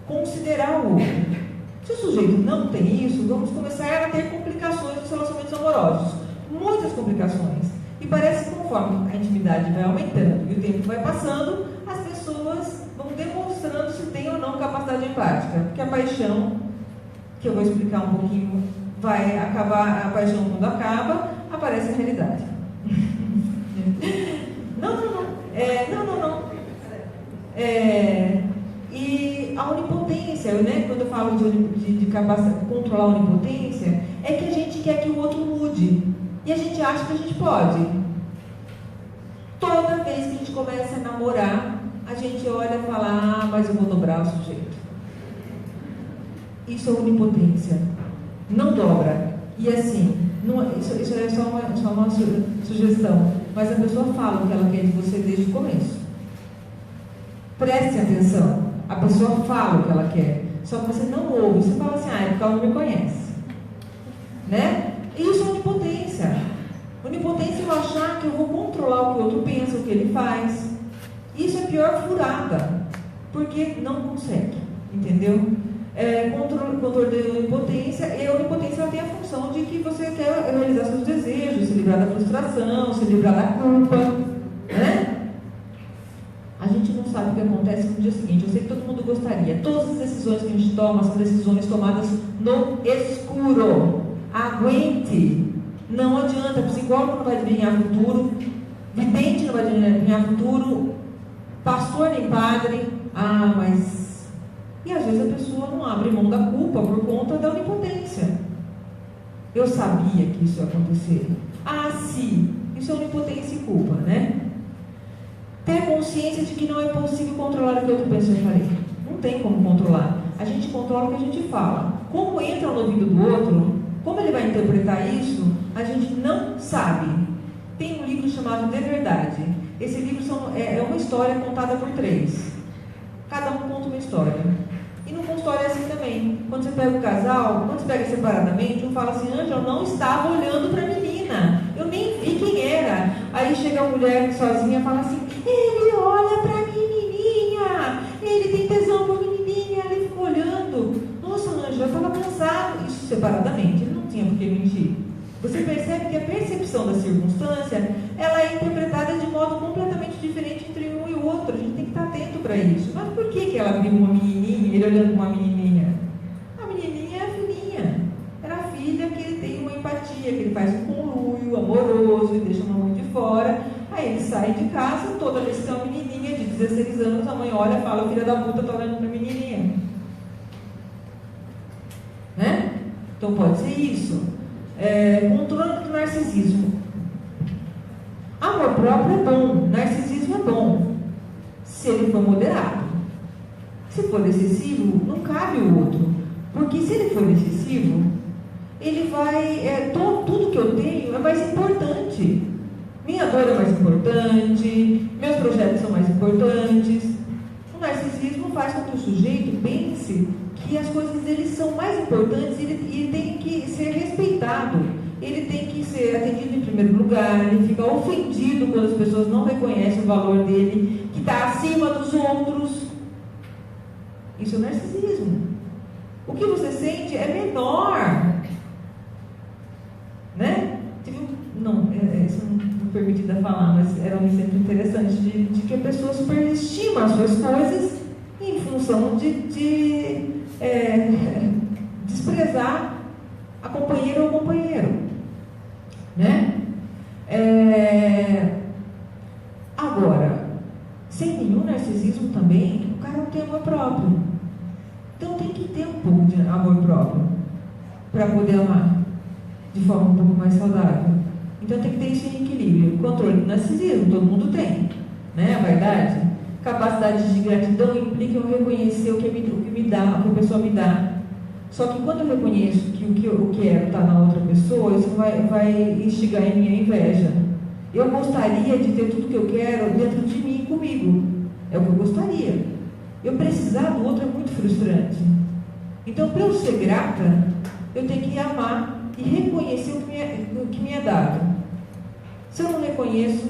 considerar o outro. Se o sujeito não tem isso, vamos começar a ter complicações nos relacionamentos amorosos. Muitas complicações. E parece que conforme a intimidade vai aumentando e o tempo vai passando, as pessoas vão demonstrando se tem ou não capacidade empática. Porque a paixão, que eu vou explicar um pouquinho, vai acabar, a paixão quando acaba, aparece a realidade. Não. E a onipotência, né? Quando eu falo de capacidade de controlar a onipotência, é que a gente quer que o outro mude. E a gente acha que a gente pode. Toda vez que a gente começa a namorar, a gente olha e fala: mas eu vou dobrar o sujeito. Isso é onipotência. Não dobra. E assim, isso é só uma sugestão. Mas a pessoa fala o que ela quer de você desde o começo. Preste atenção. A pessoa fala o que ela quer, só que você não ouve. Você fala assim: é porque ela não me conhece, né? Isso é onipotência. Onipotência é eu achar que eu vou controlar o que o outro pensa, o que ele faz. Isso é pior furada, porque não consegue, entendeu? Controle da onipotência. E a onipotência ela tem a função de que você quer realizar seus desejos, se livrar da frustração, se livrar da culpa, né? A gente não sabe o que acontece no dia seguinte. Eu sei que todo mundo gostaria. Todas as decisões que a gente toma são decisões tomadas no escuro. Aguente. Não adianta. Psicólogo não vai adivinhar futuro. Vidente não vai adivinhar futuro. Pastor nem padre. Mas... E às vezes a pessoa não abre mão da culpa por conta da onipotência. Eu sabia que isso ia acontecer. Sim. Isso é onipotência e culpa, né? Ter consciência de que não é possível controlar o que outra pessoa falei. Não tem como controlar. A gente controla o que a gente fala. Como entra no ouvido do outro, como ele vai interpretar isso, a gente não sabe. Tem um livro chamado De Verdade. Esse livro é uma história contada por 3. Cada um conta uma história. E no consultório é assim também. Quando você pega o casal, quando você pega separadamente, um fala assim: Ângela, eu não estava olhando para a menina. Eu nem vi quem era. Aí chega a mulher sozinha e fala assim: ele olha para a menininha. Ele tem tesão por menininha. Ele fica olhando. Nossa, Ângela, eu estava cansado. Isso separadamente. Ele não tinha por que mentir. Você percebe que a percepção da circunstância, ela é interpretada de modo completamente diferente entre um e o outro. A gente tem que estar atento para isso. Mas por que ela viu uma menininha, ele olhando para uma menininha? A menininha é a filhinha. Era a filha que ele tem uma empatia, que ele faz um conluio amoroso e deixa uma mãe de fora. Aí ele sai de casa, toda vez que tem uma menininha de 16 anos, a mãe olha e fala: filha da puta, tá olhando para a menininha. Né? Então pode ser isso. Controle do narcisismo. Amor próprio é bom, narcisismo é bom, se ele for moderado. Se for excessivo, não cabe o outro, porque se ele for excessivo, ele vai, tudo que eu tenho é mais importante. Minha dor é mais importante, meus projetos são mais importantes. O narcisismo faz com que o sujeito pense que as coisas dele são mais importantes e ele tem que ser respeitado, ele tem que ser atendido em primeiro lugar, ele fica ofendido quando as pessoas não reconhecem o valor dele, que está acima dos outros. Isso é narcisismo. O que você sente é menor, né? Isso não é permitido falar, mas era um exemplo interessante de que a pessoa superestima as suas coisas em função de desprezar a companheira ou o companheiro, né? Agora, sem nenhum narcisismo também, o cara não tem amor próprio. Então tem que ter um pouco de amor próprio para poder amar de forma um pouco mais saudável. Então tem que ter isso em equilíbrio. Controle do narcisismo, todo mundo tem, né? A vaidade. Capacidade de gratidão implica eu reconhecer o que me dá, o que a pessoa me dá. Só que quando eu reconheço que o que eu quero está na outra pessoa, isso vai instigar em minha inveja. Eu gostaria de ter tudo que eu quero dentro de mim e comigo. É o que eu gostaria. Eu precisar do outro é muito frustrante. Então, para eu ser grata, eu tenho que amar e reconhecer o que me é dado. Se eu não reconheço,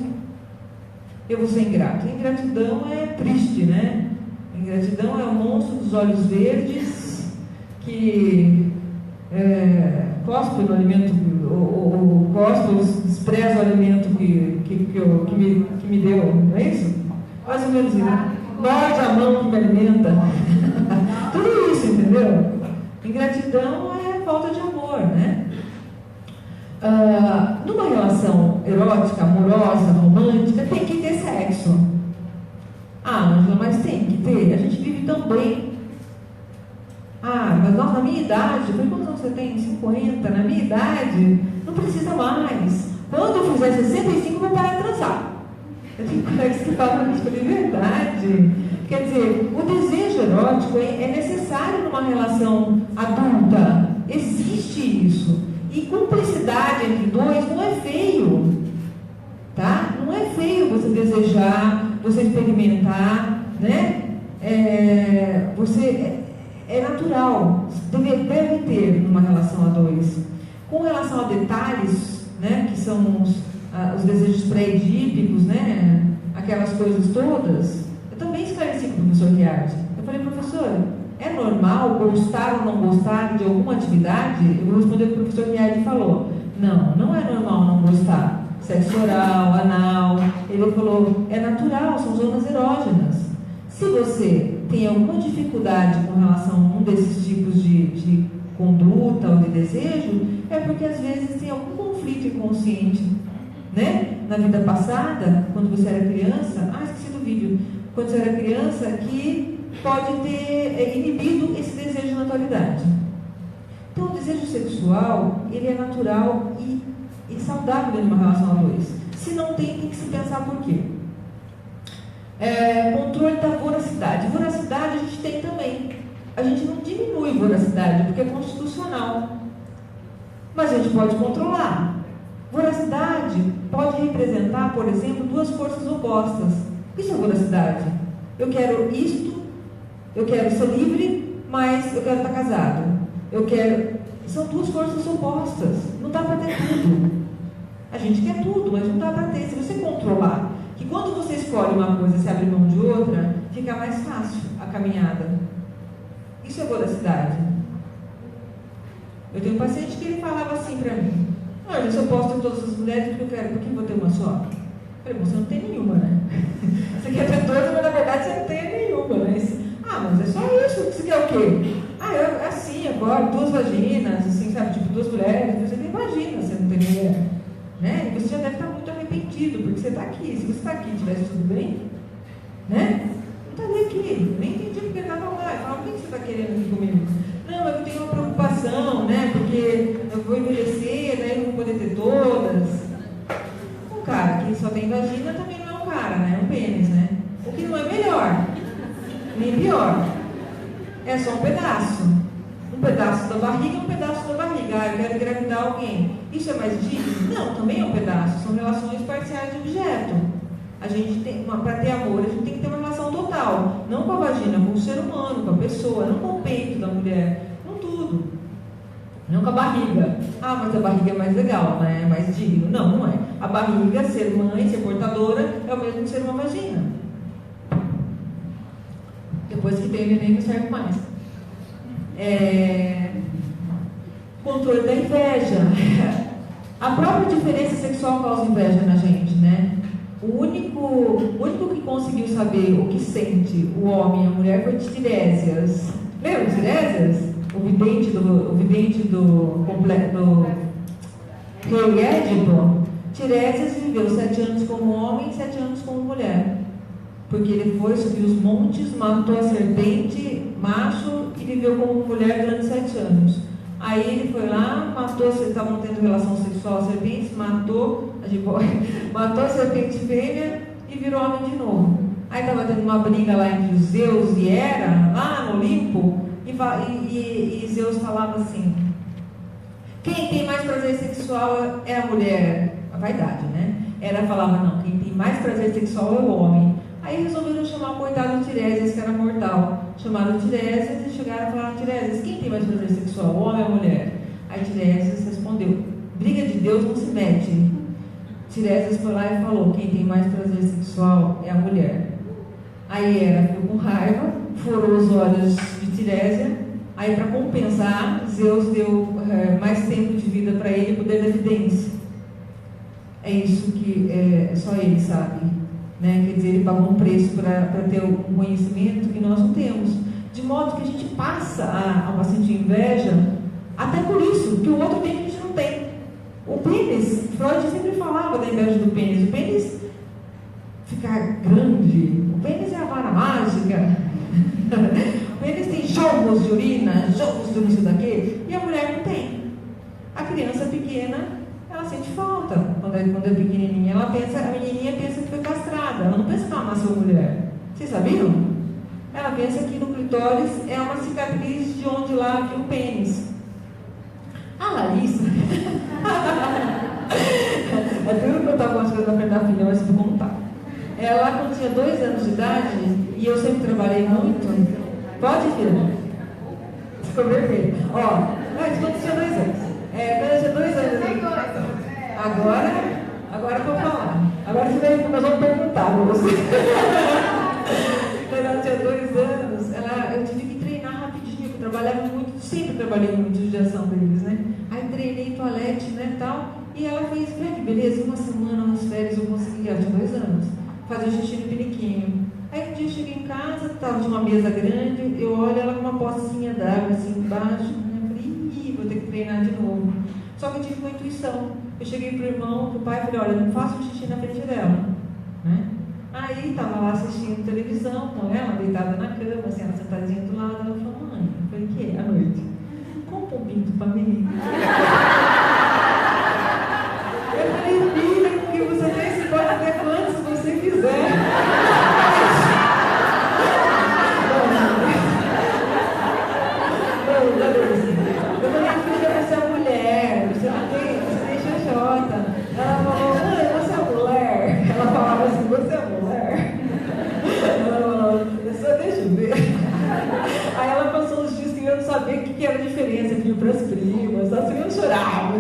eu vou ser ingrato. Ingratidão é triste, né? Ingratidão é o monstro dos olhos verdes que cospe no alimento, ou cospe, despreza o alimento que me deu, não é isso? Mais ou menos isso. Morde a mão que me alimenta. Tudo isso, entendeu? Ingratidão é falta de amor, né? Numa relação erótica, amorosa, romântica, tem que ter sexo. Ângela, mas tem que ter. A gente vive tão bem. Mas na minha idade, por quantos anos você tem? 50. Na minha idade, não precisa mais. Quando eu fizer 65, eu vou parar de transar. Eu tenho colegas que falam isso de verdade. Quer dizer, o desejo erótico é necessário numa relação adulta. Existe isso. E cumplicidade entre dois não é feio. Tá? Não é feio você desejar, você experimentar, né? É natural. Deve ter numa relação a dois. Com relação a detalhes, né? Que são os desejos pré-edípicos, né? Aquelas coisas todas. Eu também esclareci com o professor Riad. Eu falei: professor, é normal gostar ou não gostar de alguma atividade? Eu vou responder o que o professor Riad falou: não é normal não gostar. Sexo oral, anal. Ele falou: é natural, são zonas erógenas. Se você tem alguma dificuldade com relação a um desses tipos de conduta ou de desejo, é porque às vezes tem algum conflito inconsciente, né? Na vida passada, quando você era criança, esqueci do vídeo, quando você era criança, que pode ter inibido esse desejo na atualidade. Então, o desejo sexual, ele é natural e saudável dentro de uma relação a dois. Se não tem que se pensar por quê. Controle da voracidade. Voracidade a gente tem também. A gente não diminui voracidade, porque é constitucional. Mas a gente pode controlar. Voracidade pode representar, por exemplo, duas forças opostas. Isso é voracidade. Eu quero isto, eu quero ser livre, mas eu quero estar casado. Eu quero... São duas forças opostas. Não dá para ter tudo. A gente quer tudo, mas não dá para ter. Se você controlar, que quando você escolhe uma coisa e se abre mão de outra, fica mais fácil a caminhada. Isso é voracidade. Eu tenho um paciente que ele falava assim para mim: olha, se eu posso ter todas as mulheres, porque eu quero, porque eu vou ter uma só? Eu falei: você não tem nenhuma, né? Você quer ter todas, mas na verdade você não tem nenhuma, né? Mas é só isso, você quer o quê? Eu assim, agora, duas vaginas, assim, sabe, tipo, duas mulheres, você tem vagina, você não tem mulher, né? E você já deve estar muito arrependido, porque você está aqui. Se você está aqui e tivesse tudo bem, né? Não estaria aqui. Eu nem entendi porque ele estava lá. Eu falava: o que você está querendo aqui comigo? Não, eu tenho uma preocupação, né? Porque eu vou envelhecer, daí eu não vou poder ter todas. Um cara que só tem vagina também não é um cara, né? É um pênis, né? O que não é melhor, nem pior. É só um pedaço. Um pedaço da barriga, um pedaço da barriga. Eu quero engravidar alguém. Isso é mais digno? Não, também é um pedaço. São relações parciais de objeto. A gente tem, para ter amor, a gente tem que ter uma relação total. Não com a vagina, com o ser humano, com a pessoa, não com o peito da mulher, com tudo. Não com a barriga. Mas a barriga é mais legal, né? É mais digno. Não, não é. A barriga, ser mãe, ser portadora, é o mesmo que ser uma vagina. Depois que tem neném, não serve mais. Controle da inveja. A própria diferença sexual causa inveja na gente, né? O único que conseguiu saber o que sente o homem e a mulher foi Tiresias. Lembra de Tiresias? O vidente do rei Édipo. Tiresias viveu 7 anos como homem e 7 anos como mulher. Porque ele foi subir os montes, matou a serpente, macho, e viveu como mulher durante 7 anos. Aí ele foi lá, matou, eles estavam tendo relação sexual às serpentes, matou a serpente fêmea e virou homem de novo. Aí estava tendo uma briga lá entre Zeus e Hera, lá no Olimpo, e Zeus falava assim: quem tem mais prazer sexual é a mulher. A vaidade, né? Hera falava: não, quem tem mais prazer sexual é o homem. Aí resolveram chamar o coitado de Tiresias, que era mortal. Chamaram Tiresias e chegaram e falaram: Tiresias, quem tem mais prazer sexual, o homem ou a mulher? Aí Tiresias respondeu: briga de Deus não se mete. Tiresias foi lá e falou: quem tem mais prazer sexual é a mulher. Aí Hera ficou com raiva, furou os olhos de Tiresias. Aí, para compensar, Zeus deu mais tempo de vida para ele e poder da evidência. É isso que só ele sabe. Né? Quer dizer, ele pagou um preço para ter um conhecimento que nós não temos, de modo que a gente passa a sentir inveja até por isso, que o outro tem que a gente não tem. O pênis, Freud sempre falava da inveja do pênis. O pênis ficar grande, o pênis é a vara mágica, o pênis tem jogos de urina, jogos de isso daquele, e a mulher não tem. A criança pequena, ela sente falta quando é pequenininha. A menininha pensa que foi castrada. Ela não pensa que ela nasceu mulher. Vocês sabiam? Ela pensa que no clitóris é uma cicatriz de onde lá havia o pênis. A Larissa é tudo que eu estava com as coisas na frente da filha, mas eu vou contar. Ela, quando tinha 2 anos de idade, e eu sempre trabalhei muito. Pode, filha? Ficou vermelho. Quando tinha 2 anos. Quando eu tinha 2 anos. Agora eu vou falar. Agora nós vamos perguntar para você. Quando ela tinha 2 anos, eu tive que treinar rapidinho. Eu trabalhava muito, sempre trabalhei muito de judiação deles, né? Aí treinei toalete, né, tal. E ela fez: que beleza, uma semana, umas férias, eu consegui. Ela tinha 2 anos. Fazer xixi no piniquinho. Aí um dia eu cheguei em casa, estava de uma mesa grande, eu olho ela com uma pocinha d'água assim embaixo. Eu falei: vou ter que treinar de novo. Só que eu tive uma intuição. Eu cheguei pro irmão, pro pai, e falei: olha, não faço xixi na frente dela, né? Aí estava lá assistindo televisão com ela, deitada na cama, assim, ela sentadinha do lado. Ela falou: mãe, eu falei: que é? À noite? Compra um pinto para mim. Eu falei: filha, porque você tem esse pode até quantos você quiser. Eu falei: filha, você é mulher, você tem XJ.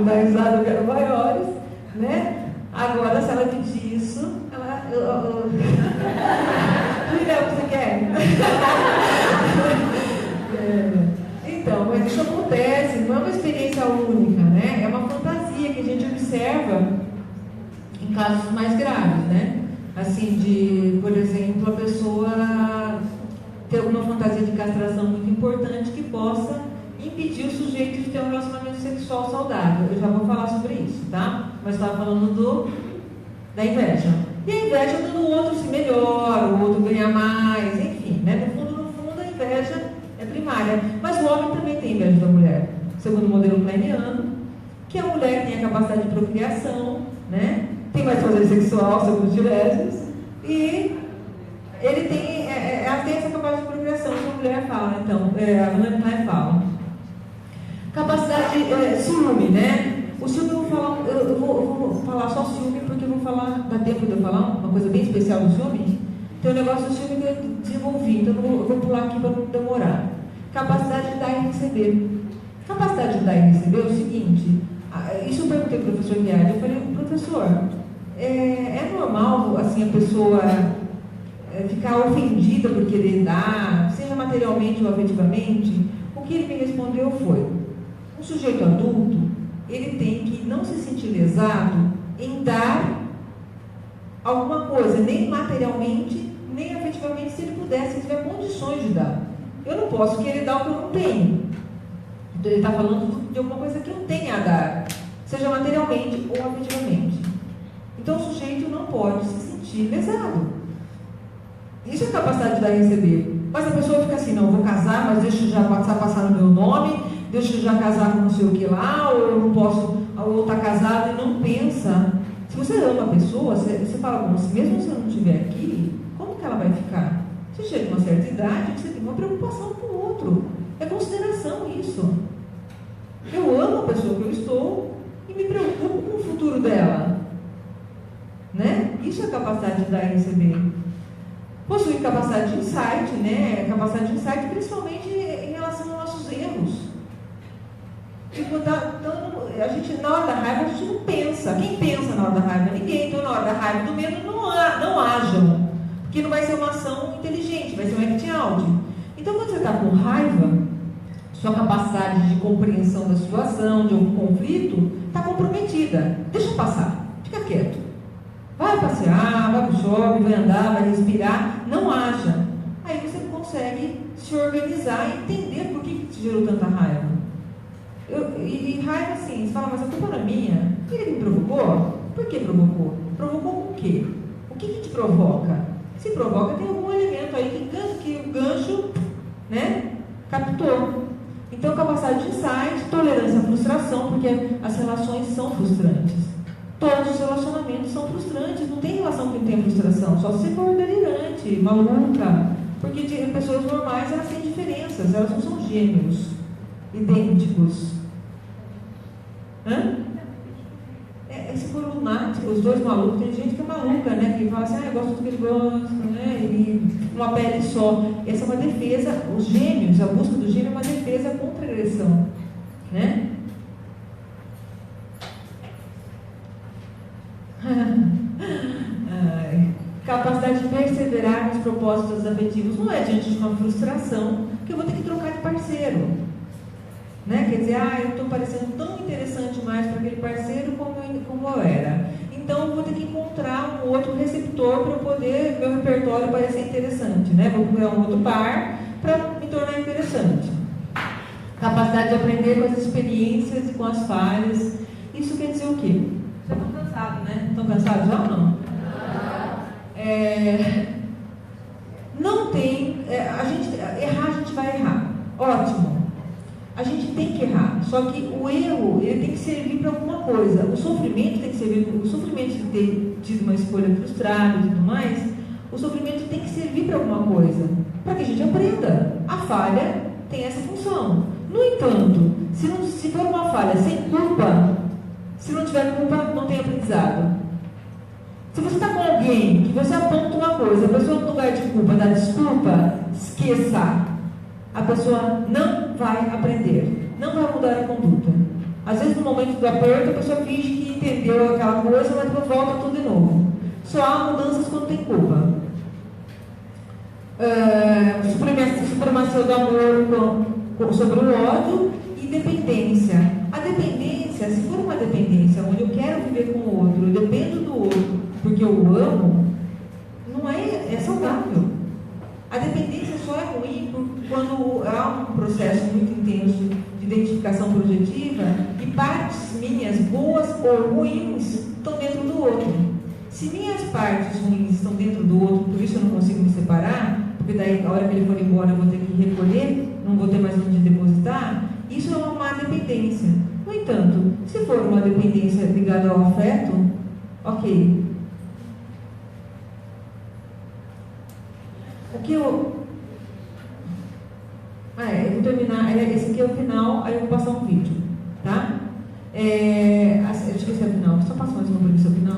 dar risada, eu quero maiores, né? Agora, se ela pedir isso, ela... Juliana, você quer? Então, mas isso acontece, não é uma experiência única, né? É uma fantasia que a gente observa em casos mais graves, né? Assim, de, por exemplo, a pessoa ter alguma fantasia de castração muito importante que possa impedir o sujeito de ter um relacionamento sexual saudável. Eu já vou falar sobre isso, tá? Mas estava falando da inveja. E a inveja quando o outro se melhora, o outro ganha mais, enfim, né? No fundo, a inveja é primária. Mas o homem também tem inveja da mulher, segundo o modelo kleiniano, que a mulher tem a capacidade de procriação, né? Tem mais prazer sexual, segundo os Tiresias, e ele tem, ela tem essa capacidade de procriação, que a mulher fala, então, a mulher fala. Capacidade de ciúme, né? O ciúme eu vou falar só ciúme, porque eu vou falar, dá tempo de eu falar uma coisa bem especial do ciúme? Tem um negócio do ciúme que eu desenvolvi, então eu vou pular aqui para não demorar. Capacidade de dar e receber. Capacidade de dar e receber é o seguinte, isso eu perguntei para o professor Guiardi, eu falei, professor, é normal assim, a pessoa ficar ofendida por querer dar, seja materialmente ou afetivamente? O que ele me respondeu foi, um sujeito adulto, ele tem que não se sentir lesado em dar alguma coisa, nem materialmente, nem afetivamente, se ele puder, se tiver condições de dar. Eu não posso querer dar o que eu não tenho. Então ele está falando de alguma coisa que eu tenha a dar, seja materialmente ou afetivamente. Então o sujeito não pode se sentir lesado. Isso é capacidade de dar e receber. Mas a pessoa fica assim, não, vou casar, mas deixa eu já passar no meu nome, deixa eu já casar com não sei o que lá, ou eu não posso, ou está casado e não pensa. Se você ama a pessoa, você fala, bom, mesmo se eu não estiver aqui, como que ela vai ficar? Você chega a uma certa idade, você tem uma preocupação com o outro. É consideração isso. Eu amo a pessoa que eu estou e me preocupo com o futuro dela. Né? Isso é capacidade de dar e receber. Possui capacidade de insight, né? Capacidade de insight principalmente em relação aos nossos erros. Tipo, a gente, na hora da raiva, a gente não pensa. Quem pensa na hora da raiva? Ninguém. Então, na hora da raiva e do medo, não ajam. Porque não vai ser uma ação inteligente, vai ser um act out. Então, quando você está com raiva, sua capacidade de compreensão da situação, de algum conflito, está comprometida. Deixa passar. Fica quieto. Vai passear, vai pro shopping, vai andar, vai respirar, não haja. Aí você consegue se organizar e entender por que te gerou tanta raiva. E raiva assim, você fala, mas a culpa não é minha? Ele me provocou? Por que provocou? Provocou com o quê? O que te provoca? Se provoca, tem algum elemento aí que o gancho, né, captou. Então, capacidade de insight, tolerância à frustração, porque as relações são frustrantes. Todos os relacionamentos são frustrantes, não tem relação que não tenha frustração, só se for delirante, maluca, porque pessoas normais elas têm diferenças, elas não são gêmeos, idênticos. Se for lunático, os dois malucos, tem gente que é maluca, né, que fala assim, eu gosto do que ele gosta, né, e uma pele só. Essa é uma defesa, os gêmeos, a busca do gêmeo é uma defesa contra a agressão, né? Capacidade de perseverar nos propósitos afetivos não é diante de uma frustração que eu vou ter que trocar de parceiro, né? Quer dizer, eu estou parecendo tão interessante mais para aquele parceiro como eu era, então eu vou ter que encontrar um outro receptor para poder meu repertório parecer interessante, né? Vou criar um outro par para me tornar interessante. Capacidade de aprender com as experiências e com as falhas. Isso quer dizer o quê? Já estão cansados, né? Estão cansados já ou não? Não tem... errar, a gente vai errar. Ótimo. A gente tem que errar. Só que o erro, ele tem que servir para alguma coisa. O sofrimento tem que servir... O sofrimento de ter tido uma escolha frustrada e tudo mais, o sofrimento tem que servir para alguma coisa. Para que a gente aprenda. A falha tem essa função. No entanto, se for uma falha sem culpa... Se não tiver culpa, não tem aprendizado. Se você está com alguém que você aponta uma coisa, a pessoa no lugar de culpa dá desculpa, esqueça. A pessoa não vai aprender, não vai mudar a conduta. Às vezes, no momento do aperto, a pessoa finge que entendeu aquela coisa, mas depois volta tudo de novo. Só há mudanças quando tem culpa. Supremacia do amor sobre o ódio e dependência. A dependência, se for uma dependência onde eu quero viver com o outro, eu dependo do outro porque eu o amo, não é saudável. A dependência só é ruim quando há um processo muito intenso de identificação projetiva e partes minhas, boas ou ruins, estão dentro do outro. Se minhas partes ruins estão dentro do outro, por isso eu não consigo me separar, porque daí a hora que ele for embora eu vou ter que recolher, não vou ter mais onde depositar, isso é uma má dependência. No entanto, se for uma dependência ligada ao afeto, ok. O que eu vou terminar, esse aqui é o final, aí eu vou passar um vídeo, tá? Deixa eu ver se é o final, só passa mais uma para ver se é o final.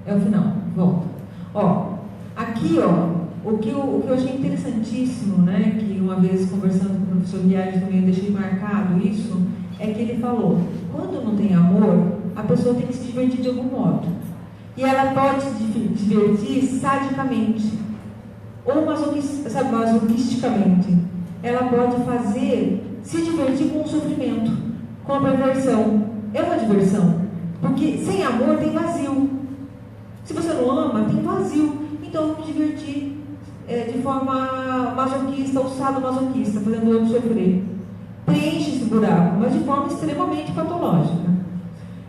É o final, volta. Ó, aqui, ó, o que eu achei interessantíssimo, né, que uma vez conversando com o professor Viagem também eu deixei marcado isso, é que ele falou, quando não tem amor, a pessoa tem que se divertir de algum modo. E ela pode se divertir sadicamente, ou masoquisticamente. Ela pode se divertir com o sofrimento, com a perversão. É uma diversão, porque sem amor tem vazio. Se você não ama, tem vazio. Então eu me diverti de forma masoquista, ou sadomasoquista, fazendo o outro sofrer. Preenche esse buraco, mas de forma extremamente patológica.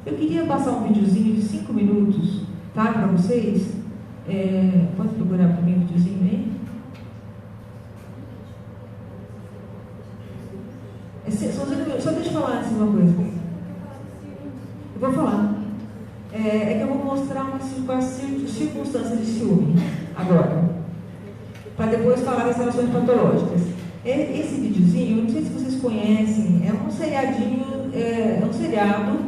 Eu queria passar um videozinho de 5 minutos, tá, para vocês. Pode procurar para mim o videozinho aí? Só deixa eu falar assim uma coisa. Eu vou falar. É que eu vou mostrar uma circunstância de ciúme agora, para depois falar das relações patológicas. Esse videozinho, eu não sei se vocês conhecem, é um seriadinho, é um seriado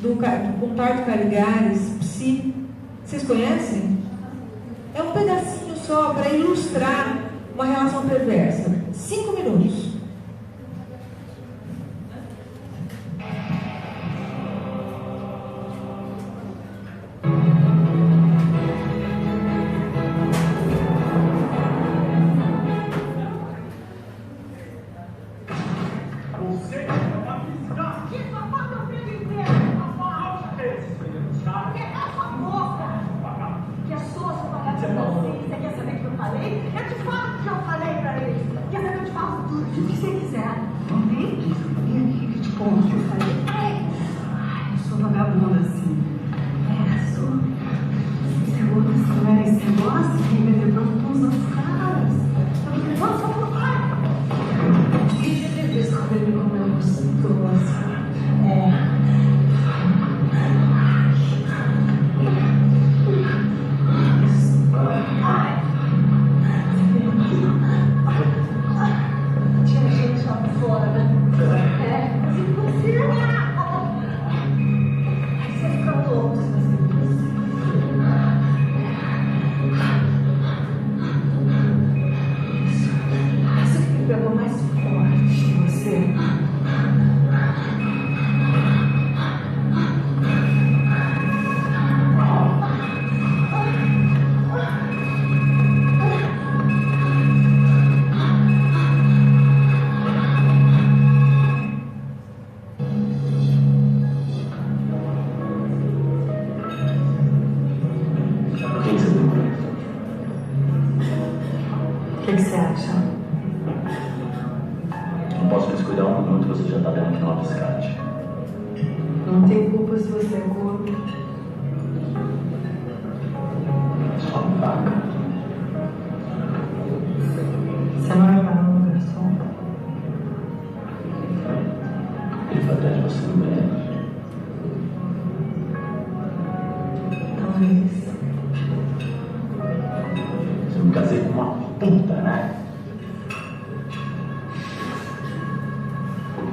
do Contardo Caligares, Psi. Vocês conhecem? É um pedacinho só para ilustrar uma relação perversa. 5 minutos.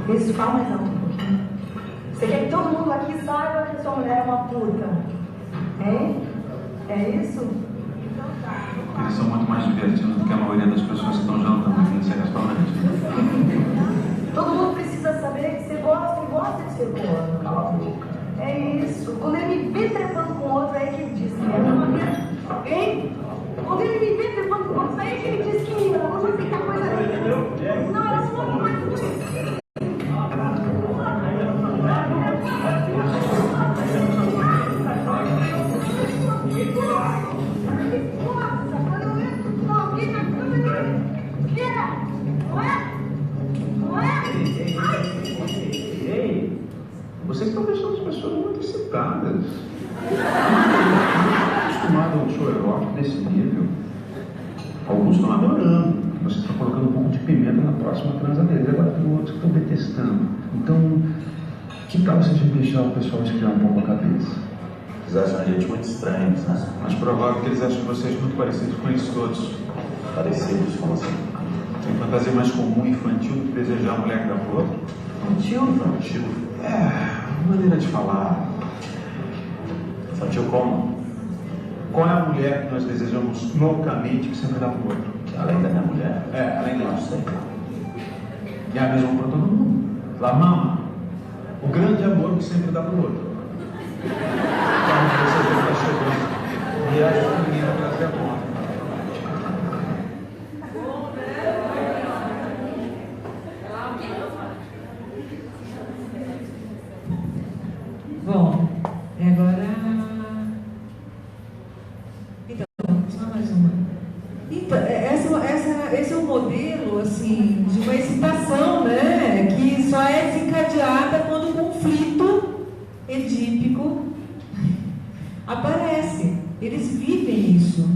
Isso, fala mais alto um pouquinho. Você quer que todo mundo aqui saiba que sua mulher é uma puta? Hein? É isso? Eles são muito mais divertidos do que a maioria das pessoas que estão jantando aqui nesse restaurante. Todo mundo precisa saber que você ele gosta de ser corno. Cala a boca. É isso. Quando ele me vê trepando com outro, é que ele diz que é uma mulher. Hein? Quando ele me vê trepando com outro, é que ele diz que eu não sei que coisa. Não, ela não pode mais por isso. Vocês estão deixando as pessoas muito excitadas. Não acostumado a um show erótico desse nível. Alguns estão adorando. Você está colocando um pouco de pimenta na próxima transa deles. Agora tem outros que estão detestando. Então, que tal você deixar o pessoal esfriar um pouco a cabeça? Eles acham a gente muito estranhos, né? Mas provável que eles acham vocês muito parecidos com eles todos. Parecidos, como assim? Tem fantasia mais comum e infantil do que desejar a mulher que dá pro outro? Infantil? Maneira de falar. Infantil como? Qual é a mulher que nós desejamos loucamente que sempre dá pro outro? Além da minha mulher? Além da Não nossa. sei. E a mesma para todo mundo. La mama. O grande amor que sempre dá pro outro. Então, você já está chegando. E acho que ninguém vai trazer a conta. Bom, agora. Então, só mais uma. Então, esse é um modelo, assim, de uma excitação, né? Que só é desencadeada quando o conflito edípico aparece. Eles vivem isso.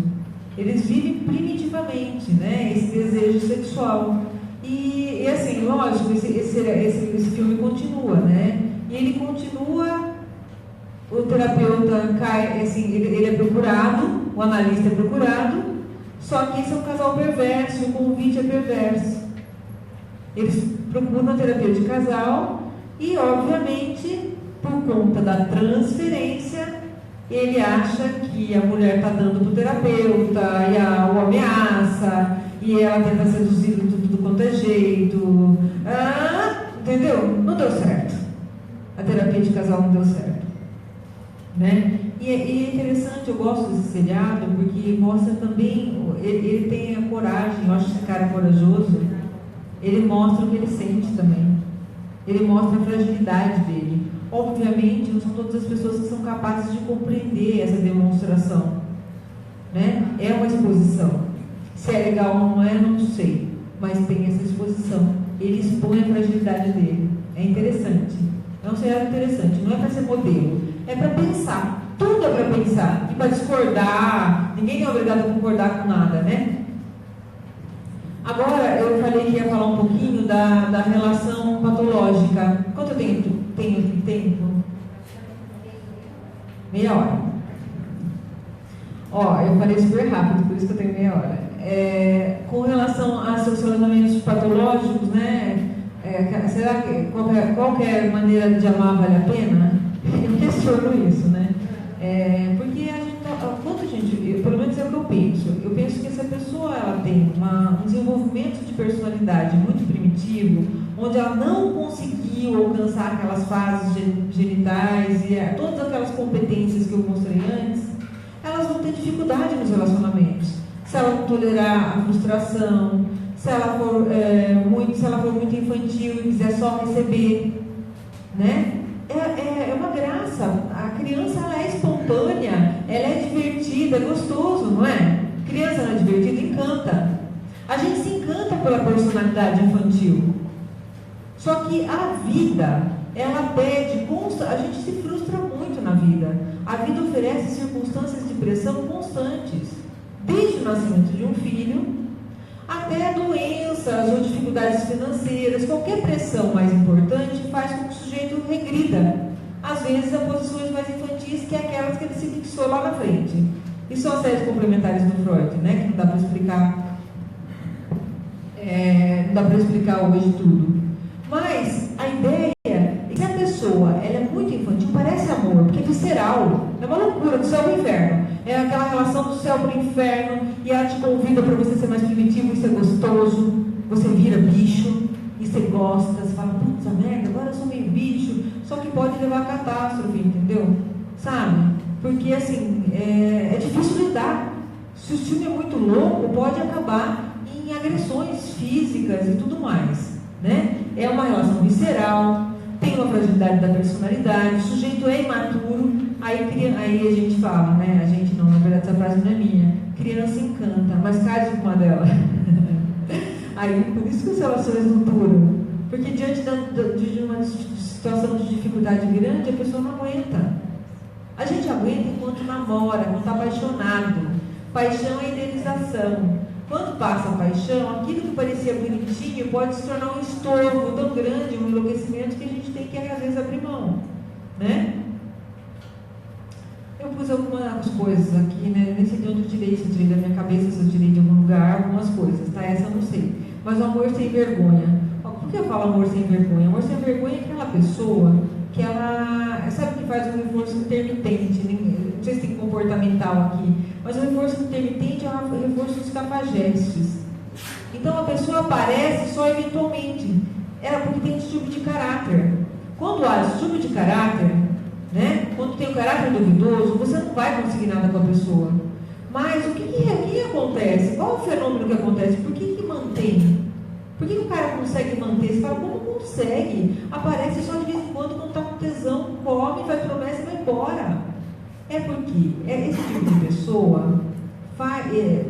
Eles vivem primitivamente, né? Esse desejo sexual. E assim, lógico, esse filme continua, né? E ele continua. O terapeuta cai, assim, ele é procurado, o analista é procurado, só que esse é um casal perverso, o convite é perverso. Eles procuram a terapia de casal e, obviamente, por conta da transferência, ele acha que a mulher está dando para o terapeuta, e o ameaça, e ela tenta seduzir de tudo quanto é jeito. Entendeu? Não deu certo. A terapia de casal não deu certo. Né? E é interessante, eu gosto desse seriado porque mostra também, ele tem a coragem, eu acho que esse cara é corajoso, ele mostra o que ele sente também, ele mostra a fragilidade dele. Obviamente não são todas as pessoas que são capazes de compreender essa demonstração, né? É uma exposição, se é legal ou não é, não sei, mas tem essa exposição, ele expõe a fragilidade dele, é interessante, é um seriado interessante, não é para ser modelo, é para pensar, tudo é para pensar, e para discordar, ninguém é obrigado a concordar com nada, né? Agora, eu falei que ia falar um pouquinho da relação patológica. Quanto eu tenho tempo? Meia hora. Eu falei super rápido, por isso que eu tenho meia hora. Com relação a seus relacionamentos patológicos, né? Será que qualquer maneira de amar vale a pena? Eu questiono isso, né? Porque pelo menos é o que eu penso. Eu penso que se a pessoa ela tem um desenvolvimento de personalidade muito primitivo, onde ela não conseguiu alcançar aquelas fases genitais e todas aquelas competências que eu mostrei antes, elas vão ter dificuldade nos relacionamentos. Se ela não tolerar a frustração, se ela for muito infantil e quiser só receber, né? É uma graça. A criança ela é espontânea, ela é divertida, é gostoso, não é? A criança ela é divertida, encanta. A gente se encanta pela personalidade infantil. Só que a vida, ela pede, a gente se frustra muito na vida. A vida oferece circunstâncias de pressão constantes, desde o nascimento de um filho até doenças ou dificuldades financeiras. Qualquer pressão mais importante faz com que o sujeito regrida, às vezes a posições mais infantis, que é aquelas que ele se fixou lá na frente. E são as séries complementares do Freud, né? Que não dá para explicar, hoje tudo. Mas a ideia é que se a pessoa ela é muito infantil, parece amor, porque é visceral, é uma loucura, do céu para o inferno. É aquela relação do céu para o inferno, e ela te convida para você ser mais primitivo e ser gostoso, você vira bicho, e você gosta, você fala, putz, merda, agora eu sou meio bicho, só que pode levar a catástrofe, entendeu? Sabe? Porque assim, é difícil lidar. Se o filme é muito louco, pode acabar em agressões físicas e tudo mais, né? É uma relação visceral, tem uma fragilidade da personalidade, o sujeito é imaturo, aí a gente fala, né? A gente não, na verdade essa frase não é minha. Criança encanta, mas case com uma delas. Aí, por isso que as relações não duram. Porque diante de uma situação de dificuldade grande, a pessoa não aguenta. A gente aguenta enquanto namora, quando está apaixonado. Paixão é idealização. Quando passa a paixão, aquilo que parecia bonitinho pode se tornar um estorvo tão grande, um enlouquecimento, que a gente tem que, às vezes, abrir mão, né? Eu pus algumas coisas aqui, né? Nem sei de onde eu tirei, se eu tirei da minha cabeça, se eu tirei de algum lugar, algumas coisas, tá? Essa eu não sei. Mas o amor sem vergonha. Por que eu falo amor sem vergonha? Amor sem vergonha é aquela pessoa que ela, sabe, que faz um reforço intermitente. Não sei se tem comportamental aqui, mas o reforço intermitente é um reforço dos cafajestes. Então a pessoa aparece só eventualmente. Era porque tem distúrbio de caráter. Quando há distúrbio de caráter, né? Quando tem um caráter duvidoso, você não vai conseguir nada com a pessoa. Mas o que acontece? Qual é o fenômeno que acontece? Por que mantém? Por que o cara consegue manter? Você fala, como consegue? Aparece só de vez em quando está com tesão, come, faz promessa e vai embora. É porque esse tipo de pessoa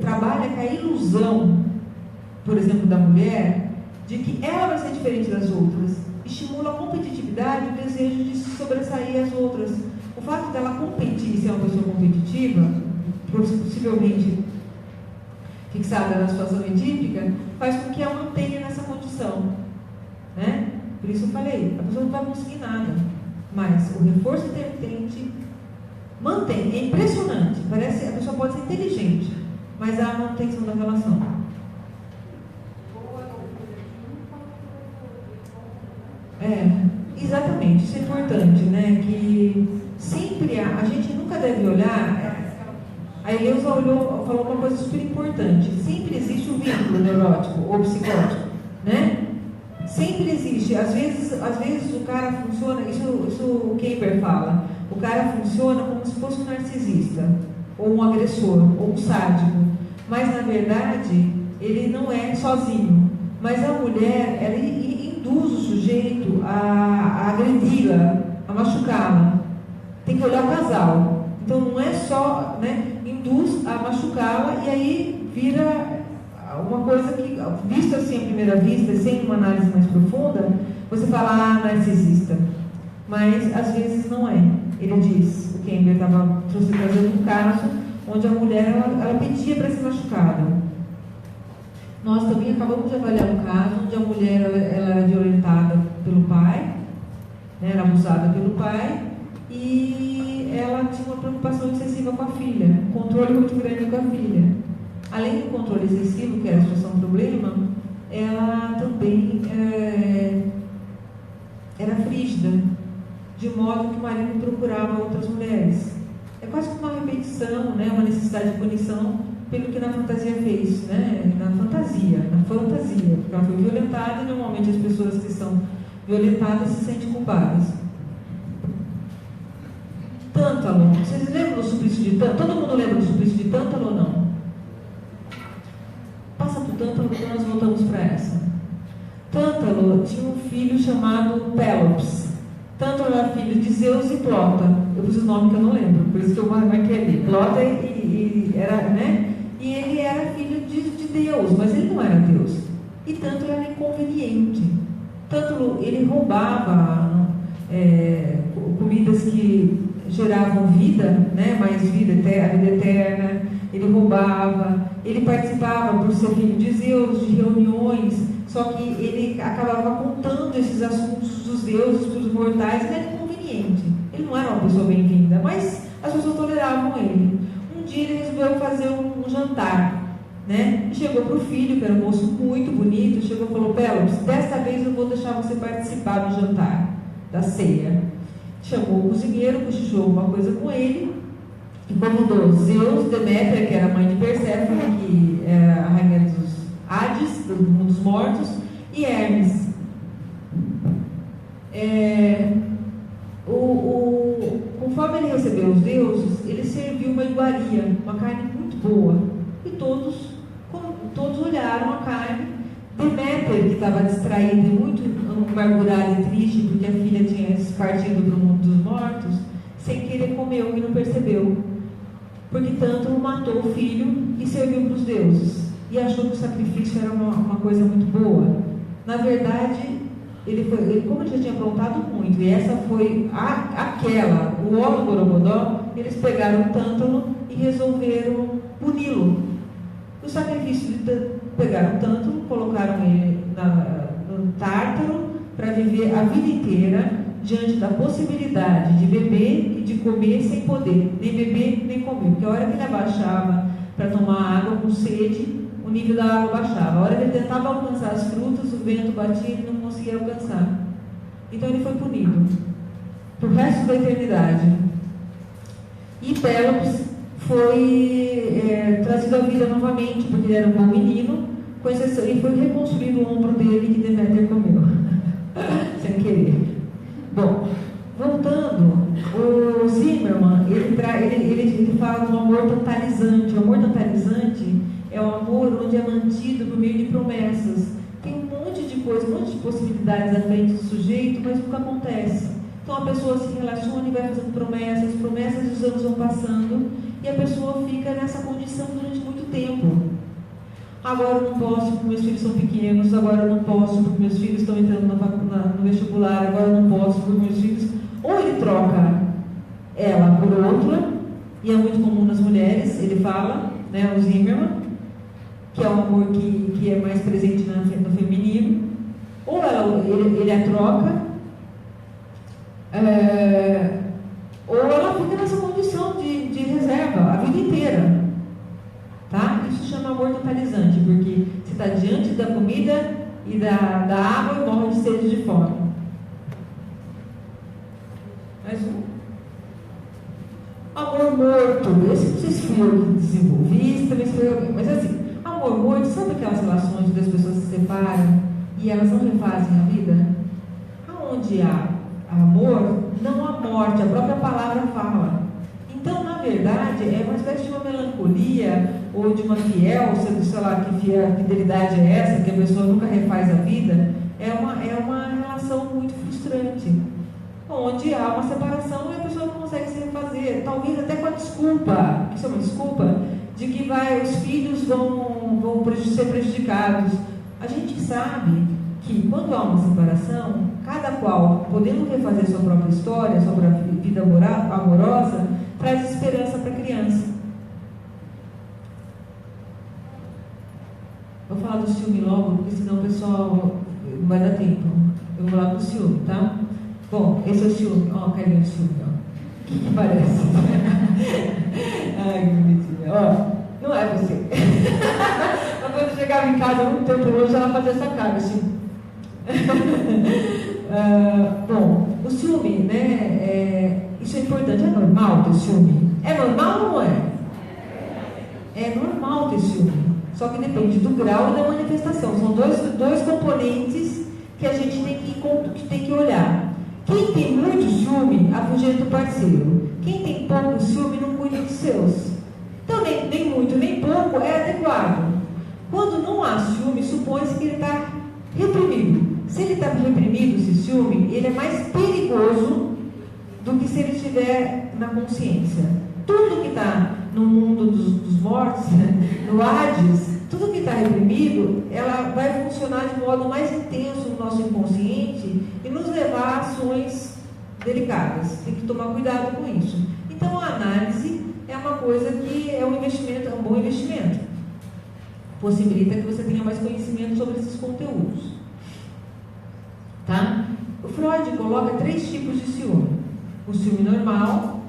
trabalha com a ilusão, por exemplo, da mulher, de que ela vai ser diferente das outras. Estimula a competitividade, o desejo de se sobressair às outras. O fato dela competir, ser uma pessoa competitiva, possivelmente fixada na situação edípica, faz com que ela mantenha nessa condição, né? Por isso eu falei, a pessoa não vai conseguir nada, mas o reforço intermitente mantém. É impressionante, parece, a pessoa pode ser inteligente, mas há a manutenção da relação. Exatamente, isso é importante, né? Que sempre a gente nunca deve olhar. A Eleusa falou uma coisa super importante. Sempre existe um vínculo neurótico ou psicótico, né? Sempre existe. Às vezes o cara funciona, isso o Kemper fala, o cara funciona como se fosse um narcisista, ou um agressor, ou um sádico. Mas na verdade, ele não é sozinho. Mas a mulher, ela induz o sujeito a agredi-la, a machucá-la. Tem que olhar o casal. Então não é só, né? Induz a machucá-la e aí vira uma coisa que, visto assim à primeira vista, sem uma análise mais profunda, você fala, narcisista. Mas às vezes não é. Ele diz, o Kemper estava trazendo um caso onde a mulher ela pedia para ser machucada. Nós também acabamos de avaliar um caso onde a mulher ela era violentada pelo pai, né, era abusada pelo pai, e ela tinha uma preocupação excessiva com a filha, um controle muito grande com a filha. Além do controle excessivo, que era a situação problema, ela também era frígida, de modo que o marido procurava outras mulheres. É quase como uma repetição, né, uma necessidade de punição pelo que na fantasia fez, né? Na fantasia, porque ela foi violentada e normalmente as pessoas que são violentadas se sentem culpadas. Tântalo, vocês lembram do suplício de Tântalo? Todo mundo lembra do suplício de Tântalo ou não? Passa por Tântalo porque nós voltamos para essa. Tântalo tinha um filho chamado Pélops. Tântalo era filho de Zeus e Plota. Eu pus o nome que eu não lembro, por isso que eu marquei ali. Plota era, né? E ele era filho de Deus, mas ele não era Deus. E Tântalo era inconveniente. Tântalo, ele roubava comidas que geravam vida, né? Mais vida eterna. Ele roubava, ele participava, por ser filho de Zeus, de reuniões, só que ele acabava contando esses assuntos dos deuses para os mortais, e era inconveniente. Ele não era uma pessoa bem-vinda, mas as pessoas toleravam ele. Um dia ele resolveu fazer um jantar, né? E chegou para o filho, que era um moço muito bonito, chegou e falou, Pélops, desta vez eu vou deixar você participar do jantar, da ceia. Chamou o cozinheiro, cochichou alguma coisa com ele, e convidou Zeus, Deméter, que era a mãe de Perséfone, que era a rainha dos Hades, do mundo dos mortos, e Hermes, Conforme ele recebeu os deuses, ele serviu uma iguaria, uma carne muito boa. E todos olharam a carne. Deméter, que estava distraída e muito amargurada e triste, porque a filha tinha partido para o mundo dos mortos, sem querer comeu e não percebeu. Porque tanto matou o filho e serviu para os deuses. E achou que o sacrifício era uma coisa muito boa. Na verdade, como ele já tinha aprontado muito, e essa foi o Olo Borogodó, eles pegaram o Tântalo e resolveram puni-lo. O sacrifício pegaram o Tântalo, colocaram ele no Tártaro para viver a vida inteira diante da possibilidade de beber e de comer sem poder, nem beber nem comer, porque a hora que ele abaixava para tomar água com sede, o nível da água baixava. A hora que ele tentava alcançar as frutas, o vento batia e ele não conseguia alcançar. Então ele foi punido para o resto da eternidade. E Pélops foi trazido à vida novamente, porque ele era um bom menino, com exceção, e foi reconstruído o ombro dele que Deméter comeu, sem querer. Bom, voltando, o Zimmermann, ele fala do amor totalizante. O amor totalizante é o amor onde é mantido por meio de promessas. Tem um monte de coisa, um monte de possibilidades à frente do sujeito, mas nunca acontece. Então a pessoa se relaciona e vai fazendo promessas, e os anos vão passando, e a pessoa fica nessa condição durante muito tempo. Agora eu não posso porque meus filhos são pequenos, agora eu não posso porque meus filhos estão entrando no vestibular, agora eu não posso porque meus filhos... Ou ele troca ela por outra, e é muito comum nas mulheres, ele fala, né, o Zimmermann, que é um amor que é mais presente no feminino, ou ele a troca, ou ela fica nessa condição de reserva a vida inteira. Tá? Isso chama amor totalizante, porque você está diante da comida e da água e morre de sede e de fome. Mais um. Amor morto. Esse não sei se fui eu que desenvolvi, também se foi alguém, mas assim, amor morto, sabe aquelas relações onde as pessoas se separam e elas não refazem a vida? Aonde há amor, não há morte, a própria palavra fala. Então, na verdade, é uma espécie de uma melancolia ou de uma sei lá, que fidelidade é essa, que a pessoa nunca refaz a vida, é uma relação muito frustrante, onde há uma separação e a pessoa não consegue se refazer, talvez até com a desculpa, isso é uma desculpa, de que os filhos vão ser prejudicados. A gente sabe que quando há uma separação, cada qual, podendo refazer sua própria história, sua própria vida amorosa, traz esperança para a criança. Vou falar do ciúme logo, porque senão o pessoal não vai dar tempo. Eu vou falar do ciúme, tá? Bom, esse é o ciúme. Ó, carinha de ciúme, ó. O que parece? Ai, que bonitinha. Ó, não é você. Mas quando eu chegava em casa muito tempo hoje, ela fazia essa cara, assim. Bom, o ciúme, né? Isso é importante. É normal ter ciúme? É normal ou não é? É normal ter ciúme. Só que depende do grau e da manifestação. São dois componentes que a gente tem que olhar. Quem tem muito ciúme, afugenta o parceiro. Quem tem pouco ciúme, não cuida dos seus. Então, nem muito, nem pouco é adequado. Quando não há ciúme, supõe-se que ele está reprimido. Se ele está reprimido, esse ciúme, ele é mais perigoso do que se ele estiver na consciência. Tudo que está no mundo dos mortos, no Hades, tudo que está reprimido, ela vai funcionar de modo mais intenso no nosso inconsciente e nos levar a ações delicadas. Tem que tomar cuidado com isso. Então, a análise é uma coisa que é um investimento, é um bom investimento. Possibilita que você tenha mais conhecimento sobre esses conteúdos. Tá? O Freud coloca 3 tipos de ciúme. O ciúme normal,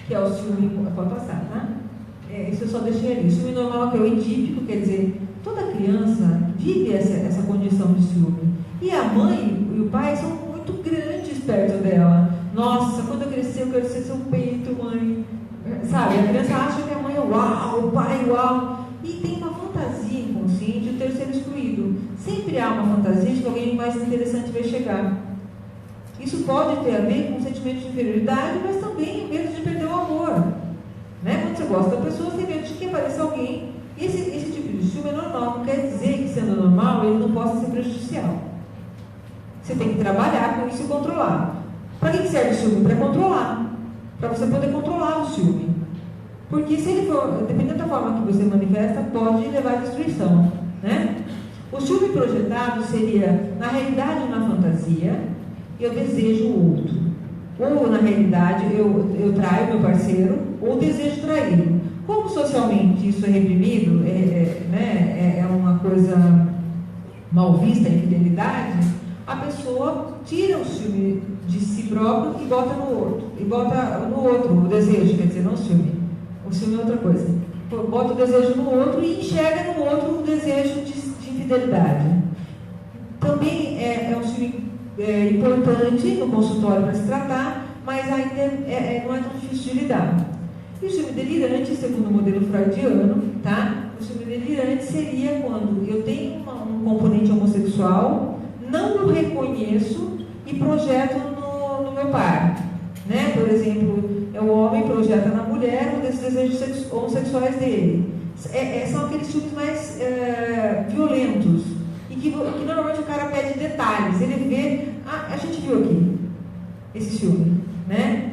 que é o ciúme... Pode passar, tá? Isso eu só deixei ali. O ciúme normal, que é o edípico, quer dizer, toda criança vive essa condição de ciúme. E a mãe e o pai são muito grandes perto dela. Nossa, quando eu crescer, eu quero ser seu peito, mãe. Sabe, a criança acha que a mãe é uau, o pai é uau. E tem uma fantasia inconsciente de o terceiro excluído. Sempre há uma fantasia de que alguém mais interessante vai chegar. Isso pode ter a ver com um sentimento de inferioridade, mas também medo de perder o amor. Né? Quando você gosta da pessoa, você tem medo de que apareça alguém. Esse tipo de ciúme é normal, não quer dizer que, sendo normal, ele não possa ser prejudicial. Você tem que trabalhar com isso e controlar. Para que serve o ciúme? Para controlar. Para você poder controlar o ciúme. Porque se ele for, dependendo da forma que você manifesta, pode levar à destruição. Né? O ciúme projetado seria, na realidade ou na fantasia, eu desejo o outro. Ou, na realidade, eu traio meu parceiro, ou desejo traí-lo. Como socialmente isso é reprimido, é uma coisa mal vista, a infidelidade, a pessoa tira o ciúme de si próprio e bota no outro. E bota no outro o desejo, quer dizer, não o ciúme. O ciúme é outra coisa. Bota o desejo no outro e enxerga no outro o desejo de infidelidade. Também é um ciúme importante no consultório para se tratar, mas ainda não é tão difícil de lidar. E o ciúme delirante, segundo o modelo freudiano, tá? O ciúme delirante seria quando eu tenho um componente homossexual, não o reconheço e projeto no meu par. Né? Por exemplo, o homem projeta na mulher os desejos homossexuais dele. São aqueles ciúmes mais violentos. E que normalmente o cara pede detalhes. Ele vê, a gente viu aqui esse ciúme, né?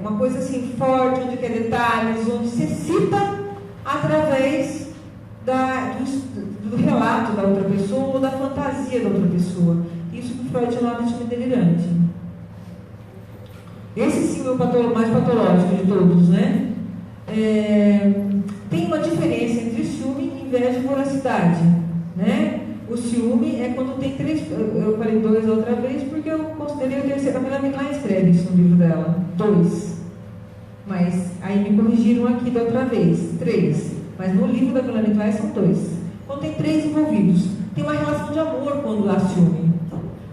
Uma coisa assim forte, onde quer detalhes, onde se cita através do relato da outra pessoa ou da fantasia da outra pessoa. Isso que Freud chamava de ciúme delirante. Esse sim é o mais patológico de todos, né? Tem uma diferença entre ciúme, inveja e voracidade, né? O ciúme é quando tem três. Eu falei dois a outra vez porque eu considerei o terceiro. A Melanie Klein escreve isso no livro dela. 2. Mas aí me corrigiram aqui da outra vez. 3. Mas no livro da Melanie Klein são 2. Quando tem 3 envolvidos, tem uma relação de amor quando há ciúme.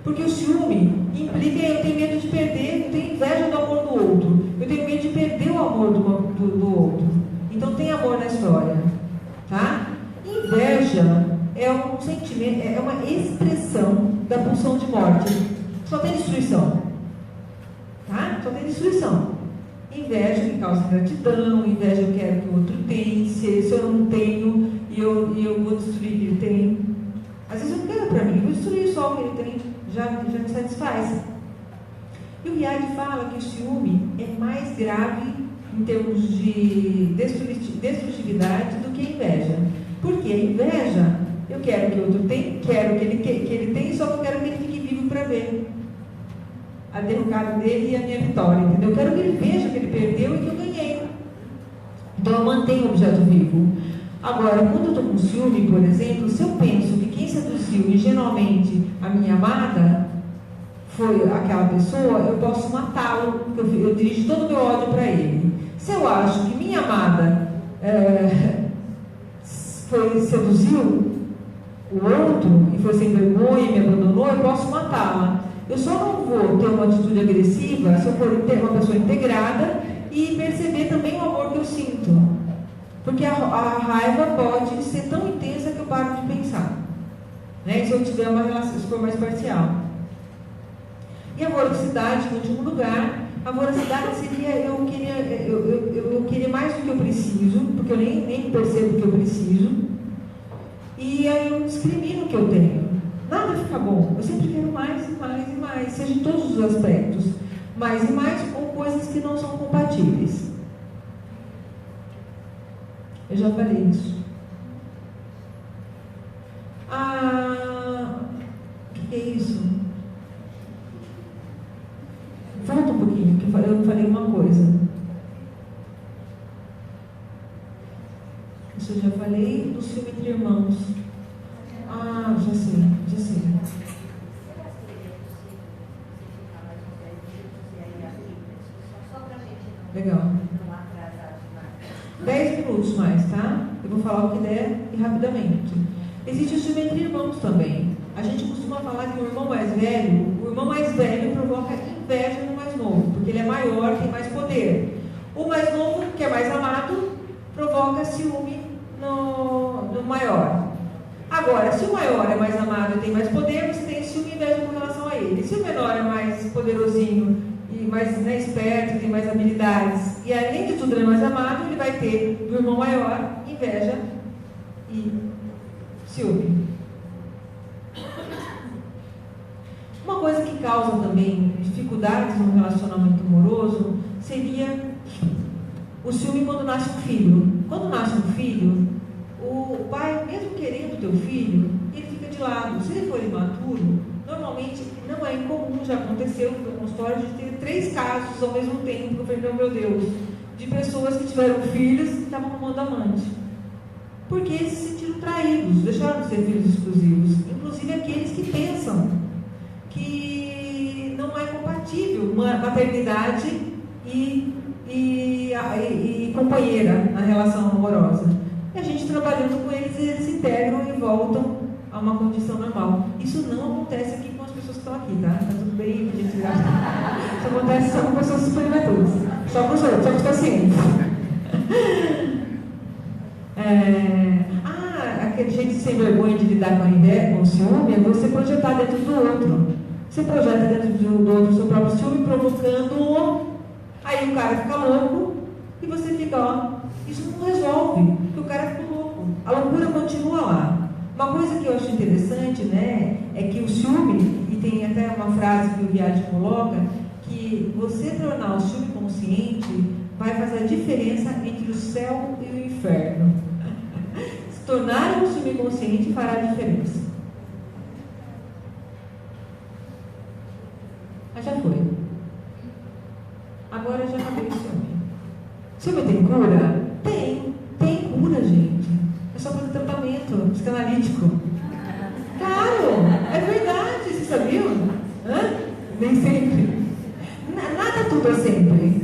Porque o ciúme implica eu tenho medo de perder, eu tenho inveja do amor do outro. Eu tenho medo de perder o amor do outro. Então tem amor na história. Tá? Inveja é um sentimento, é uma expressão da pulsão de morte. Só tem destruição. Tá? Só tem destruição. Inveja que causa gratidão, inveja eu quero que o outro tenha, se eu não tenho e eu vou destruir o que ele tem. Às vezes eu não quero para mim, eu vou destruir só o que ele tem, já me satisfaz. E o Yag fala que o ciúme é mais grave em termos de destrutividade do que a inveja. Porque a inveja, eu quero que o outro tenha, quero que ele tenha, só que eu quero que ele fique vivo para ver a derrocada dele e a minha vitória, entendeu? Eu quero que ele veja que ele perdeu e que eu ganhei. Então eu mantenho o objeto vivo. Agora, quando eu estou com ciúme, por exemplo, se eu penso que quem seduziu ingenuamente a minha amada foi aquela pessoa, eu posso matá-lo, porque eu dirijo todo o meu ódio para ele. Se eu acho que minha amada seduziu o outro e foi sem vergonha e me abandonou, eu posso matá-la. Eu só não vou ter uma atitude agressiva se eu for uma pessoa integrada e perceber também o amor que eu sinto. Porque a raiva pode ser tão intensa que eu paro de pensar. Né? Se eu tiver uma relação, se for mais parcial. E a voracidade, em último lugar, a voracidade seria eu querer mais do que eu preciso, porque eu nem percebo que eu preciso, e aí eu discrimino o que eu tenho. Nada fica bom, eu sempre quero mais e mais e mais, seja em todos os aspectos, mais e mais, ou coisas que não são compatíveis. Eu já falei isso. O que é isso? Volta um pouquinho, que eu falei uma coisa. Isso eu já falei do ciúme entre irmãos. Já sei. Legal. 10 minutos mais, tá? Eu vou falar o que der e rapidamente. Existe o ciúme entre irmãos também. A gente costuma falar que o irmão mais velho provoca inveja no mais novo, porque ele é maior, tem mais poder. O mais novo, que é mais amado, provoca ciúme no maior. Agora, se o maior é mais amado e tem mais poder, você tem ciúme e inveja com relação a a ele. Se o menor é mais poderosinho e mais, né, esperto, tem mais habilidades, e além de tudo ele é mais amado, ele vai ter do irmão maior inveja e ciúme. Uma coisa que causa também dificuldades no relacionamento amoroso seria o ciúme quando nasce um filho. Quando nasce um filho, o pai, mesmo querendo o teu filho, ele fica de lado. Se ele for imaturo, normalmente não é incomum, já aconteceu no consultório de ter 3 casos ao mesmo tempo, eu falei, meu Deus, de pessoas que tiveram filhos e estavam arrumando amante. Porque eles se sentiram traídos, deixaram de ser filhos exclusivos. Inclusive aqueles que pensam que não é compatível uma maternidade e companheira na relação amorosa. E a gente trabalhando com eles, eles se integram e voltam a uma condição normal. Isso não acontece aqui com as pessoas que estão aqui, tá? Tá tudo bem, a gente Isso acontece só com pessoas superimaturas. Só com os outros, só com os pacientes. Aquele jeito sem vergonha de lidar com a ideia, com o ciúme, é você projetar dentro do outro. Você projeta dentro do outro o seu próprio ciúme, provocando-o. Aí o cara fica louco e você fica, ó, isso não resolve, porque o cara fica louco. A loucura continua lá. Uma coisa que eu acho interessante, né, é que o ciúme, e tem até uma frase que o Viagem coloca, que você tornar o ciúme consciente vai fazer a diferença entre o céu e o inferno. Se tornar um ciúme consciente fará a diferença. Mas já foi. Agora já acabei o ciúme. Ciúme tem cura? Tem cura, gente. É só fazer tratamento psicanalítico. Claro, é verdade, vocês sabiam? Nem sempre. Nada tudo é sempre.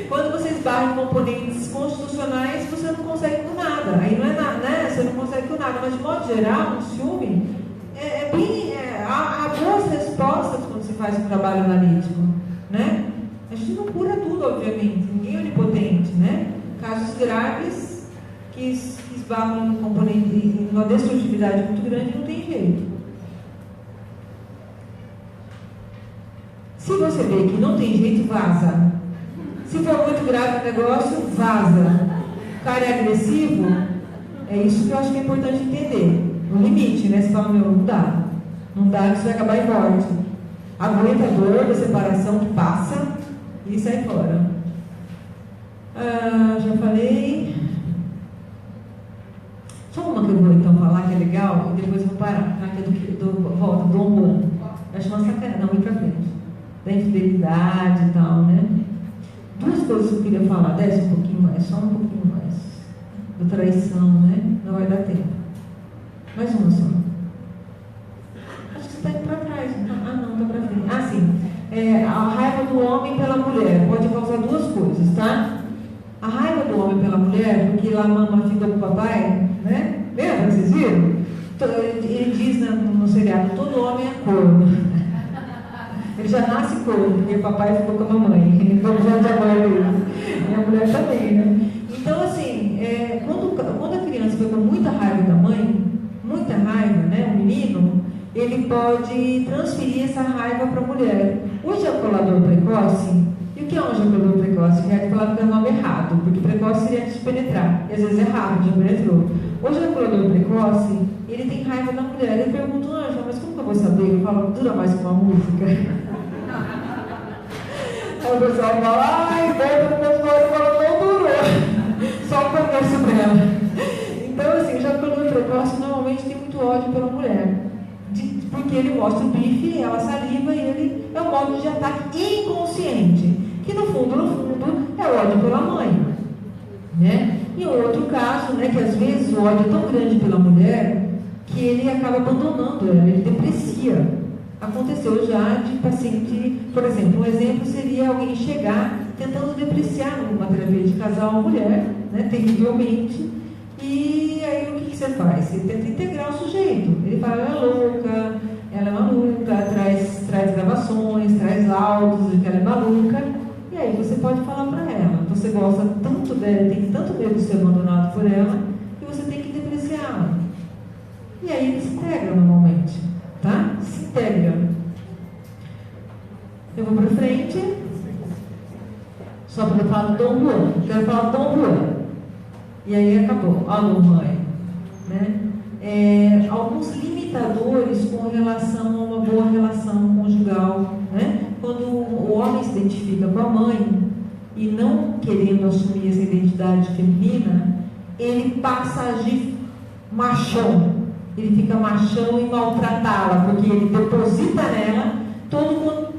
Quando você esbarra em componentes constitucionais, você não consegue com nada. Aí não é nada, né? Você não consegue com nada. Mas de modo geral, um ciúme há boas respostas quando se faz um trabalho analítico, né? A gente não cura tudo, obviamente. Ninguém é onipotente, né? Casos graves que esbarram em componente, em uma destrutividade muito grande, não tem jeito. Se você vê que não tem jeito, vaza. Se for muito grave o negócio, vaza. O cara é agressivo, é isso que eu acho que é importante entender. No limite, né? Você fala, não dá. Não dá, isso vai acabar em morte. Aguenta a dor da separação que passa e sai fora. Já falei. Só uma que eu vou então falar que é legal e depois eu vou parar. Que é volta do Juan. Eu acho uma sacanagem. Não, ir pra frente. Da infidelidade e tal, né? 2 coisas que eu queria falar. Desce um pouquinho mais, só um pouquinho mais. Da traição, né? Não vai dar tempo. Mais uma só. Acho que você está indo para trás. Não, está para frente. Sim. A raiva do homem pela mulher pode causar 2 coisas, tá? A raiva do homem pela mulher, porque ela mama a filha do papai, né? Lembra? Vocês viram? Ele diz no seriado, todo homem é corno. Ele já nasce corno, porque o papai ficou com a mamãe. Ele ficou junto a mãe dele. E a mulher também, né? Então, assim, quando a criança fica com muita raiva da mãe, muita raiva, né? O menino, ele pode transferir essa raiva para a mulher. O ejaculador precoce, e o que é um ejaculador precoce? Já falava que é o nome errado, porque precoce seria antes de penetrar, e às vezes é rápido, já penetrou. O ejaculador precoce, ele tem raiva da mulher. Ele pergunta, Ângela, mas como que eu vou saber? Eu falo, dura mais que uma música. Aí o pessoal fala, volta no consultório e fala, não durou. Só o começo dela. Então, assim, o ejaculador precoce normalmente tem muito ódio pela mulher. Porque ele mostra o bife, ela saliva e ele é um modo de ataque inconsciente. Que no fundo, é o ódio pela mãe. Né? E um outro caso, né, que às vezes o ódio é tão grande pela mulher que ele acaba abandonando ela, ele deprecia. Aconteceu já de paciente, por exemplo, um exemplo seria alguém chegar tentando depreciar numa terapia de casal a mulher, né, terrivelmente, e aí o que você faz? Você tenta integrar o sujeito. Ele fala, ela é louca, ela é maluca, traz gravações, traz áudios de que ela é maluca, e aí você pode falar para ela, você gosta tanto dela, tem tanto medo de ser abandonado por ela, que você tem que depreciá-la. E aí ele se integra normalmente, tá? Se integra. Eu vou para frente, só para falar do Dom Juan. Quero falar do Dom Juan. E aí acabou. Alô, mãe. Né? Alguns limitadores com relação a uma boa relação conjugal. Né? Quando o homem se identifica com a mãe e não querendo assumir essa identidade feminina, ele passa a agir machão. Ele fica machão e maltratá-la, porque ele deposita nela todo o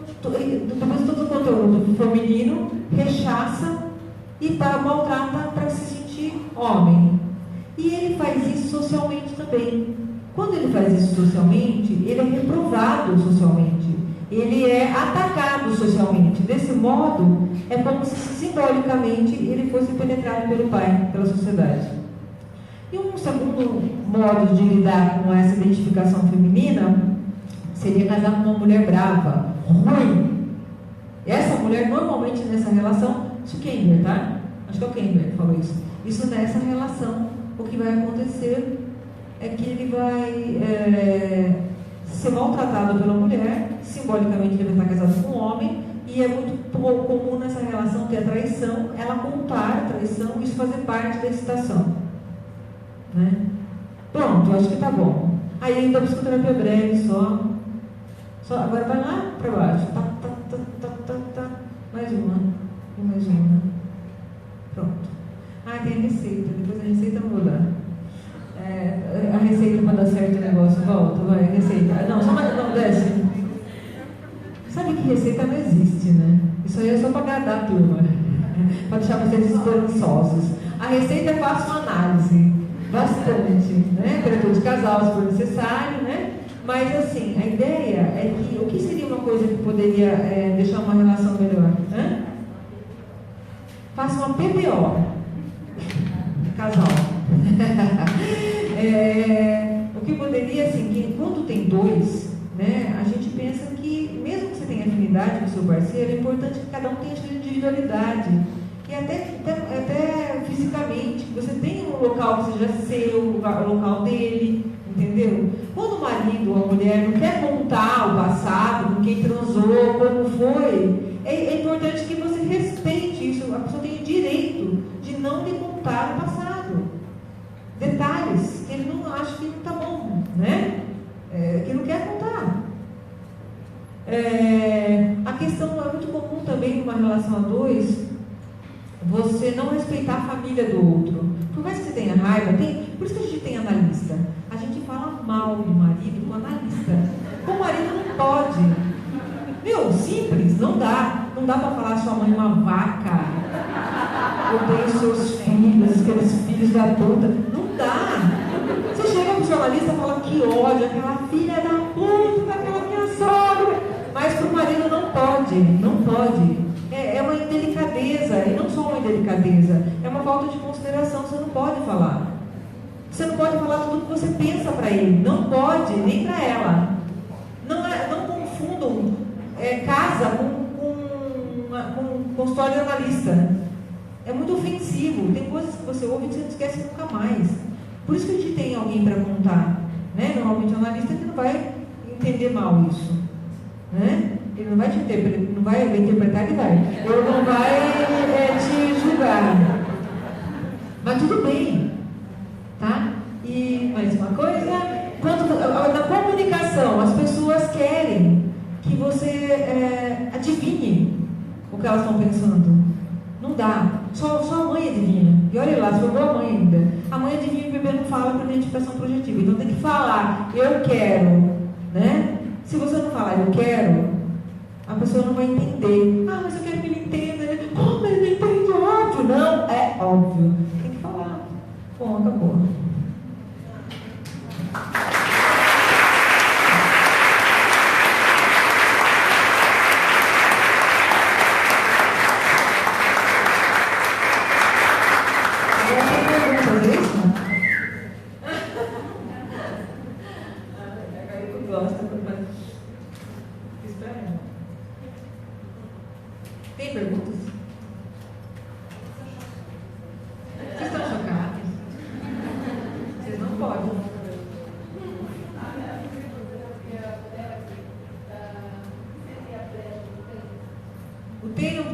conteúdo feminino, rechaça e maltrata para se sentir homem. E ele faz isso socialmente também. Quando ele faz isso socialmente, ele é reprovado socialmente. Ele é atacado socialmente. Desse modo, é como se simbolicamente ele fosse penetrado pelo pai, pela sociedade. E um segundo modo de lidar com essa identificação feminina seria casar com uma mulher brava, ruim. Essa mulher, normalmente nessa relação, isso é o Kender, tá? Acho que é o Kender que falou isso. Isso nessa relação, o que vai acontecer é que ele vai ser maltratado pela mulher, simbolicamente ele vai estar casado com um homem, e é muito comum nessa relação ter a traição, ela contar a traição, isso fazer parte da excitação. Né? Pronto, acho que tá bom. Aí então psicoterapia breve só. Agora vai lá para baixo. Tá. Mais uma. E mais uma. Pronto. Tem a receita. Depois a receita eu vou dar. A receita para dar certo o negócio. Volta, vai, receita. Não, só mais. Não, desce. Sabe que receita não existe, né? Isso aí é só para agradar a turma. Para deixar vocês esperançosos. A receita é fácil uma análise. Bastante, né? Terapia de casal, se for necessário, né? Mas assim, a ideia é que o que seria uma coisa que poderia deixar uma relação melhor? Faça uma PPO. Casal. O que poderia, assim, que quando tem dois, né? A gente pensa que, mesmo que você tenha afinidade com o seu parceiro, é importante que cada um tenha a sua individualidade. E até fisicamente, que você tenha um local que seja seu, o local dele, entendeu? Quando o marido ou a mulher não quer contar o passado, com quem transou, como foi, é importante que você respeite isso. A pessoa tem o direito de não lhe contar o passado. Detalhes que ele não acha que não está bom, né? Que não quer contar. A questão é muito comum também numa relação a dois, você não respeitar a família do outro. Por mais que você tenha raiva, por isso que a gente tem analista. A gente fala mal do marido com analista. Com o marido não pode. Meu, simples, não dá. Não dá para falar sua mãe é uma vaca. Odeio seus filhos, aqueles filhos da puta. Não dá. Você chega pro jornalista e fala que ódio, aquela filha da puta, aquela minha sogra. Mas pro marido não pode. Não pode. É uma indelicadeza, e não só uma indelicadeza, é uma falta de consideração. Você não pode falar. Você não pode falar tudo que você pensa para ele. Não pode, nem para ela. Não confundam casa com consultório de analista. É muito ofensivo. Tem coisas que você ouve e você não esquece nunca mais. Por isso que a gente tem alguém para contar. Né? Normalmente o analista que não vai entender mal isso. Né? Ele não vai te interpretar, não vai interpretar, ele vai. Ele não vai te julgar. Mas tudo bem. Tá? E mais uma coisa, na comunicação, as pessoas querem que você adivinhe o que elas estão pensando. Não dá. Só a mãe adivinha. E olha lá, se for boa mãe ainda. A mãe adivinha e o bebê não fala para identificação projetiva. Então tem que falar, eu quero. Né? Se você não falar, eu quero, a pessoa não vai entender. Mas eu quero que ele entenda. Como ele não entende? Óbvio. Não, é óbvio. Tem que falar. Bom, acabou.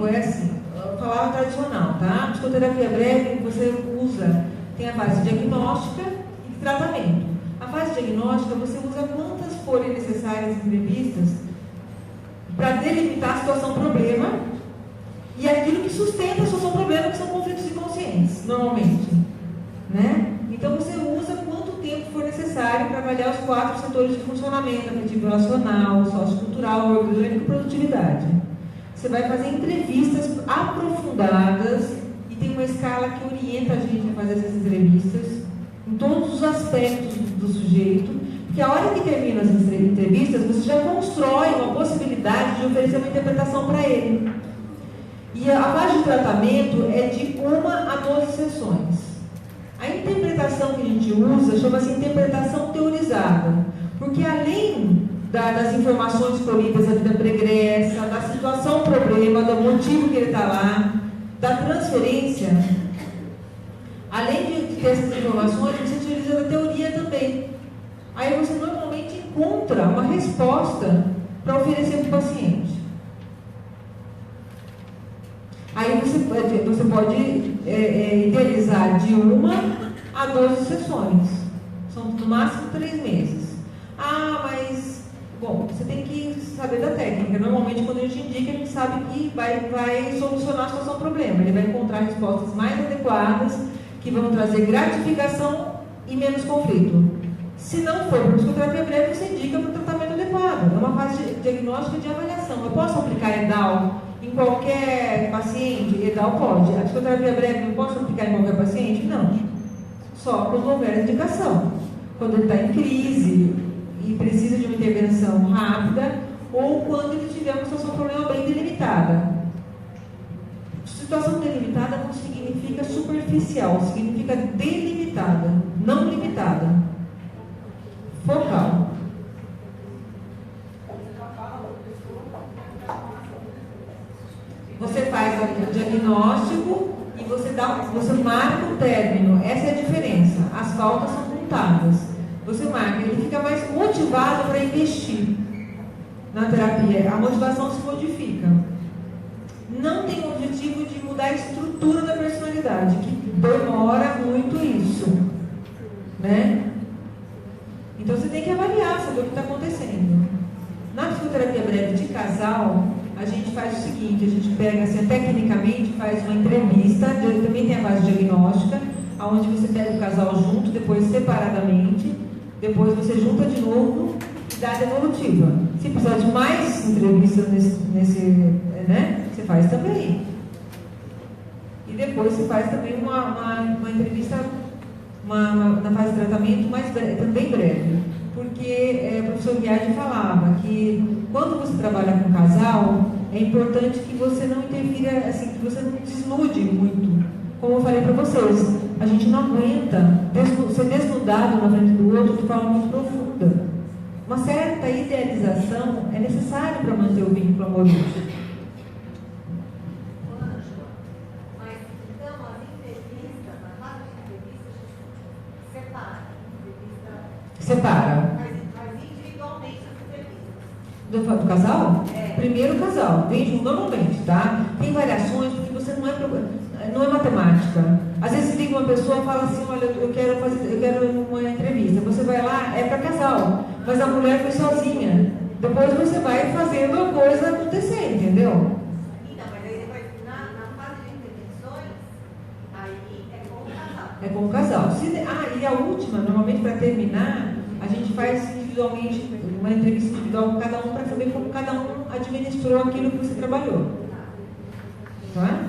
tempo é assim, eu falava tradicional, tá? Psicoterapia breve você usa, tem a fase diagnóstica e tratamento. A fase diagnóstica você usa quantas forem necessárias entrevistas para delimitar a situação-problema e aquilo que sustenta a situação-problema, que são conflitos inconscientes, normalmente. Né? Então você usa quanto tempo for necessário para avaliar os 4 setores de funcionamento: afetivo, relacional, sociocultural, orgânico e produtividade. Você vai fazer entrevistas aprofundadas e tem uma escala que orienta a gente a fazer essas entrevistas em todos os aspectos do sujeito, porque a hora que termina as entrevistas, você já constrói uma possibilidade de oferecer uma interpretação para ele. E a fase de tratamento é de 1 a 12 sessões. A interpretação que a gente usa chama-se interpretação teorizada, porque além das informações colhidas da vida pregressa, da situação problema, do motivo que ele está lá, da transferência, além de ter essas informações, você utiliza a teoria também. Aí você normalmente encontra uma resposta para oferecer para o paciente. Aí você pode idealizar de 1 a 12 sessões. São no máximo 3 meses. Ah, mas, bom, você tem que saber da técnica. Normalmente, quando a gente indica, a gente sabe que vai solucionar a situação problema. Ele vai encontrar respostas mais adequadas, que vão trazer gratificação e menos conflito. Se não for para psicoterapia breve, você indica para o tratamento adequado. É uma fase diagnóstica de avaliação. Eu posso aplicar EDAL em qualquer paciente? EDAL pode. A psicoterapia breve não posso aplicar em qualquer paciente? Não. Só quando houver indicação. Quando ele está em crise e precisa de uma intervenção rápida, ou quando ele tiver uma situação de problema bem delimitada. Situação delimitada não significa superficial, significa delimitada, não limitada. Focal. Você faz o diagnóstico e você marca o término. Essa é a diferença. As faltas são contadas. Você marca, ele fica mais motivado para investir na terapia. A motivação se modifica. Não tem o objetivo de mudar a estrutura da personalidade, que demora muito isso. Né? Então você tem que avaliar, saber o que está acontecendo. Na psicoterapia breve de casal, a gente faz o seguinte: a gente pega, assim, tecnicamente, faz uma entrevista, também tem a fase diagnóstica, onde você pega o casal junto, depois separadamente, depois você junta de novo, idade evolutiva. Se precisar de mais entrevistas né, você faz também. E depois você faz também uma entrevista na fase de tratamento também breve. Porque o professor Viagem falava que quando você trabalha com casal, é importante que você não interfira, assim, que você não desnude muito. Como eu falei para vocês, a gente não aguenta ser desnudado na frente do outro de forma muito profunda. Uma certa idealização é necessária para manter o vínculo amoroso. Mas então as entrevistas, na fase de entrevista, a gente Separa. Mas individualmente as entrevistas. Do casal? É. Primeiro o casal, vem junto normalmente, tá? Tem variações porque você não é matemática. Às vezes liga uma pessoa e fala assim: olha, eu quero uma entrevista. Você vai lá, é para casal, mas a mulher foi sozinha. Depois você vai fazendo a coisa acontecer, entendeu? Então, mas aí depois, na fase de intervenções, aí é com o casal. É com o casal. E a última, normalmente para terminar, a gente faz individualmente uma entrevista individual com cada um para saber como cada um administrou aquilo que você trabalhou. Tá?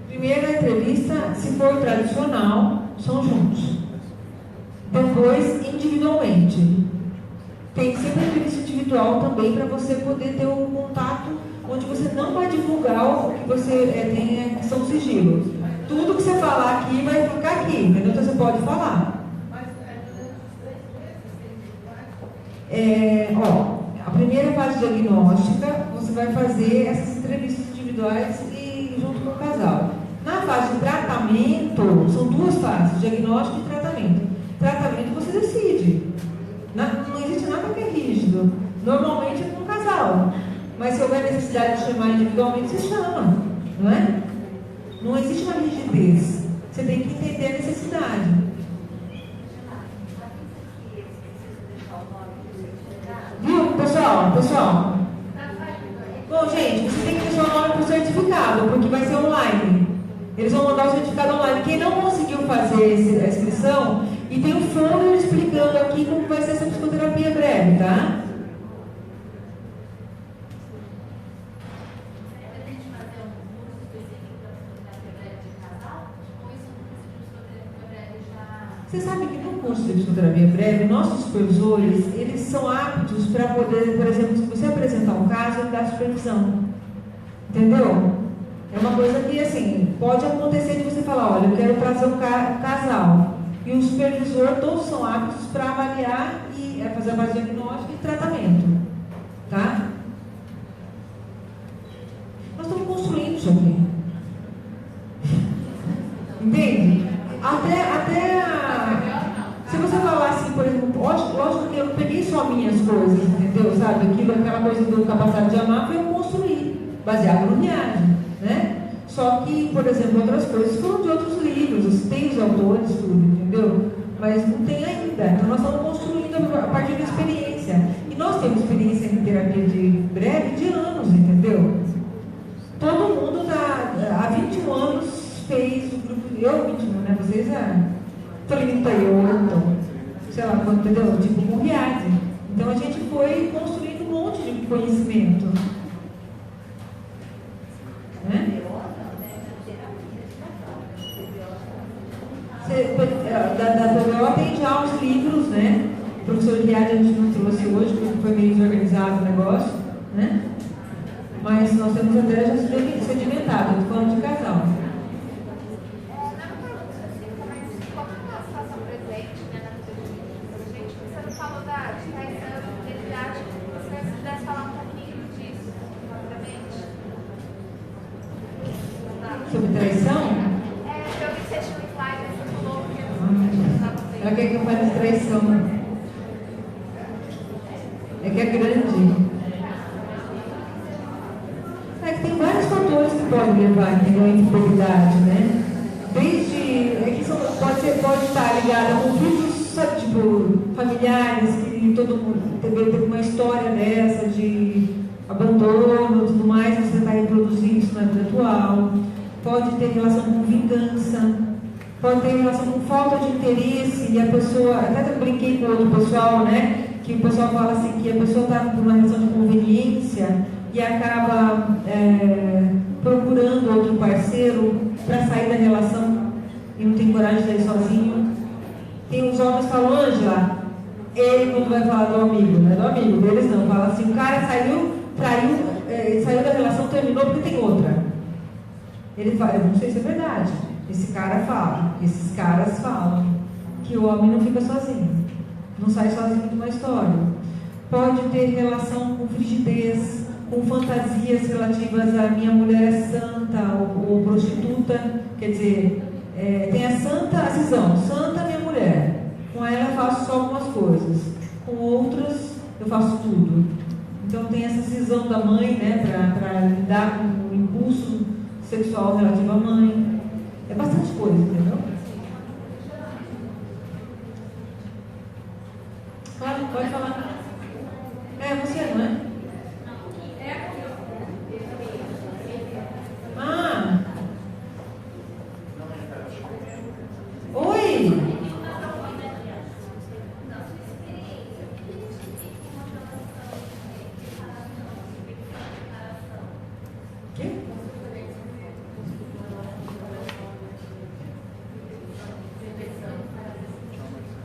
Primeira entrevista, se for tradicional, são juntos. Depois, individualmente. Tem sempre entrevista individual também para você poder ter um contato onde você não vai divulgar o que você tem, que são sigilos. Tudo que você falar aqui vai ficar aqui, entendeu? Então você pode falar. A primeira fase diagnóstica, você vai fazer essas entrevistas individuais e junto com o casal. Na fase de tratamento, são duas fases, diagnóstico e tratamento. Tratamento você decide. Não existe nada que é rígido. Normalmente é com um casal. Mas se houver necessidade de chamar individualmente, você chama. Não é? Não existe uma rigidez. Você tem que entender a necessidade. Viu, pessoal? Bom, gente, você tem que deixar o nome para o certificado, porque vai ser online. Eles vão mandar o certificado online. Quem não conseguiu fazer a inscrição, e tem um folder explicando aqui como vai ser essa psicoterapia breve, tá? Você sabe que no curso de psicoterapia breve, nossos supervisores, eles são aptos para poder, por exemplo, se você apresentar um caso, ele dá supervisão. Entendeu? É uma coisa que, assim, pode acontecer de você falar, olha, eu quero trazer um casal. E o supervisor, todos são aptos para avaliar e fazer a base diagnóstica e tratamento. Tá? Nós estamos construindo isso aqui. Entende? Se você falar assim, por exemplo, lógico que eu não peguei só minhas coisas, entendeu? Sabe? Aquela coisa do Capacidade de Amar foi eu construir, baseado no Riage, né? Só que, por exemplo, outras coisas foram de outros livros, tem os autores, tudo, entendeu? Mas não tem ainda. Então nós estamos construindo a partir da experiência. E nós temos experiência em terapia de breve de anos, entendeu? Todo mundo há 21 anos fez o grupo, eu 21, né? Vocês há 38, sei lá quanto, entendeu? Tipo, com Riage. Então a gente foi construindo um monte de conhecimento. Né? Da PBO tem já os livros, né? O professor Riage a gente não trouxe hoje, porque foi meio desorganizado o negócio, né? Mas nós temos até já sedimentado, estou falando de casal. Sobre traição? Eu vi que você tinha um slide, você falou que ela quer que eu fale de traição. É que é grande. É que tem vários fatores que podem levar à infidelidade, né? Desde. É que pode estar ligada a conflitos, sabe, tipo, familiares, que todo mundo teve uma história dessa de abandono e tudo mais, você tentar reproduzir isso na vida atual. Pode ter relação com vingança, pode ter relação com falta de interesse, e a pessoa, até eu brinquei com outro pessoal, né, que o pessoal fala assim, que a pessoa está por uma relação de conveniência e acaba procurando outro parceiro para sair da relação e não tem coragem de sair sozinho. Tem uns homens que falam, Ângela, ele quando vai falar do amigo, não é do amigo deles não, fala assim, o cara saiu da relação, terminou porque tem outra. Ele fala, eu não sei se é verdade. Esse cara fala, esses caras falam que o homem não fica sozinho, não sai sozinho de uma história. Pode ter relação com frigidez, com fantasias relativas a minha mulher é santa ou prostituta, quer dizer, tem a santa cisão, santa minha mulher. Com ela eu faço só algumas coisas, com outras eu faço tudo. Então tem essa cisão da mãe, né, para lidar com o impulso sexual relativo à mãe. É bastante coisa, entendeu? Claro, pode falar. Você, não é? Oi!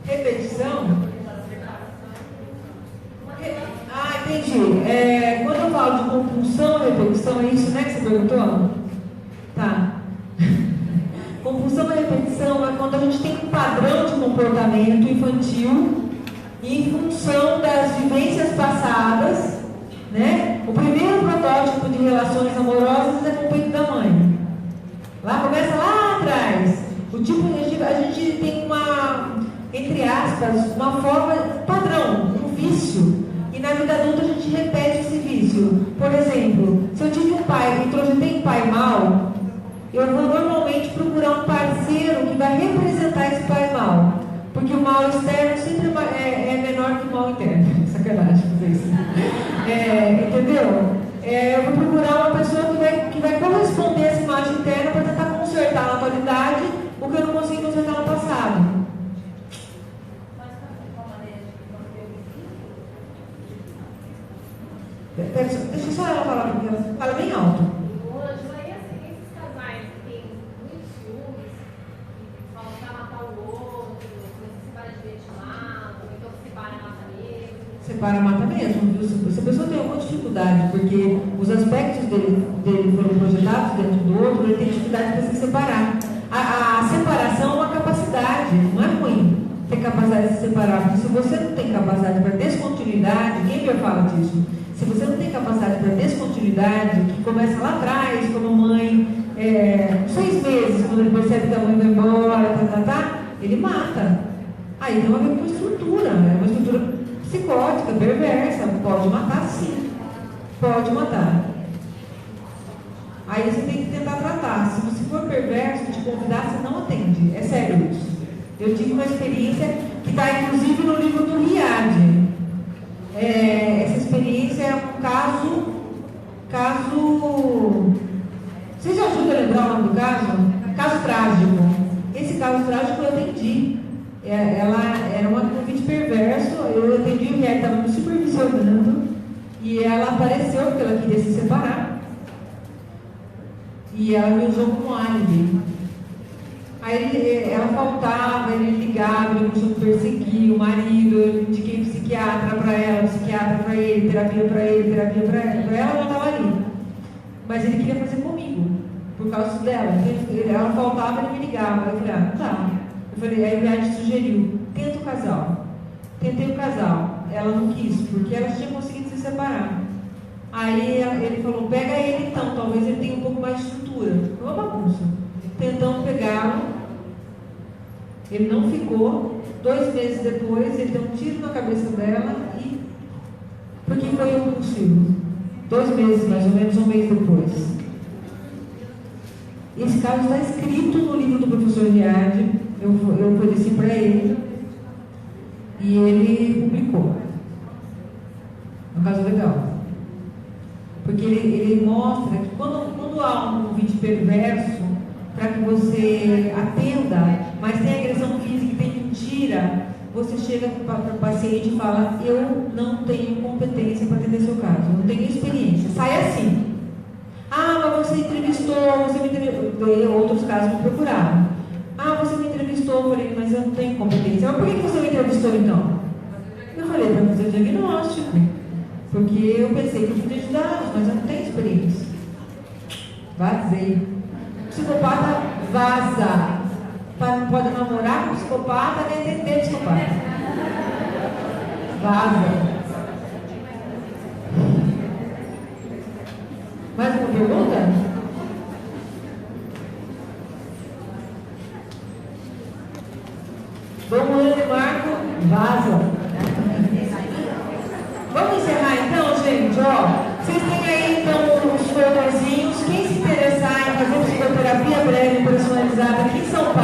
Repetição? Entendi. Quando eu falo de compulsão e repetição, é isso, né, que você perguntou? Tá. Compulsão e repetição é quando a gente tem um padrão de comportamento infantil e em função das vivências passadas, né? O primeiro protótipo de relações amorosas é com o peito da mãe. Lá começa lá atrás. O tipo, a gente tem uma, entre aspas, uma forma padrão, um vício. E na vida adulta a gente repete esse vício. Por exemplo, se eu tive um pai, introjetei um pai mau, eu vou normalmente procurar um parceiro que vai representar esse pai mau. Porque o mal externo sempre é menor que o mal interno. Sacanagem fazer isso. Entendeu? Eu vou procurar uma pessoa que vai corresponder a essa imagem interna para tentar consertar na atualidade o que eu não consegui consertar no passado. Deixa só ela falar, porque ela fala bem alto. O Ângelo, aí assim, esses casais que têm muitos ciúmes, que falam que vai matar o outro, que se separa de Vietnã, ou então se separa e mata mesmo. Separa, mata mesmo. Essa pessoa tem alguma dificuldade, porque os aspectos dele foram projetados dentro do outro, ele tem dificuldade para se separar. A separação é uma capacidade, não é ruim ter capacidade de se separar, porque se você não tem capacidade para descontinuidade, quem já fala disso? Se você não tem capacidade para descontinuidade, que começa lá atrás, como mãe, 6 meses, quando ele percebe que a mãe vai embora, ele mata. Aí tem uma estrutura, é uma estrutura psicótica, perversa, pode matar sim, pode matar. Aí você tem que tentar tratar. Se você for perverso, te convidar, você não atende. É sério isso. Eu tive uma experiência que está inclusive no livro do Riad. Essa experiência é um caso. Vocês ajudam a lembrar o nome do caso? Caso trágico. Esse caso trágico eu atendi. Ela era uma convite perverso. Eu atendi o Riad, estava me supervisionando. E ela apareceu porque ela queria se separar. E ela me usou como álibi. Aí ela faltava, ele ligava, ele começou a perseguir o marido, eu indiquei psiquiatra para ela, psiquiatra para ele, terapia para ele, terapia para ela já estava ali. Mas ele queria fazer comigo, por causa dela. Ela faltava, ele me ligava. Eu falei, não dá. Eu falei, aí o Riad sugeriu, tenta o casal. Tentei o casal. Ela não quis, porque ela tinha conseguido se separar. Aí ele falou, pega ele então, talvez ele tenha um pouco mais de estrutura. Foi uma bagunça. Tentamos pegá-lo, ele não ficou. 2 meses depois, ele deu um tiro na cabeça dela e... Porque foi impulsivo. 2 meses, mais ou menos, 1 mês depois. Esse caso está escrito no livro do professor Riad. Eu ofereci para ele e ele publicou. É um caso legal. Porque ele mostra que quando há um convite perverso, para que você atenda, mas tem agressão física e tem mentira, você chega para o paciente e fala, eu não tenho competência para atender seu caso, eu não tenho experiência. Sai assim. Mas você entrevistou, você me entrevistou. Outros casos me procuraram. Você me entrevistou, eu falei, mas eu não tenho competência. Mas por que você me entrevistou então? Eu falei, para fazer o diagnóstico. Porque eu pensei que eu podia ajudá-los, mas eu não tenho experiência. Vazei. Psicopata vaza. Não pode namorar com psicopata, nem atender psicopata. Vaza. Mais uma pergunta? Vamos ler, Marco. Vaza. Vamos encerrar então, gente, vocês têm aí então os folderzinhos. Quem se interessar em fazer psicoterapia breve personalizada aqui em São Paulo,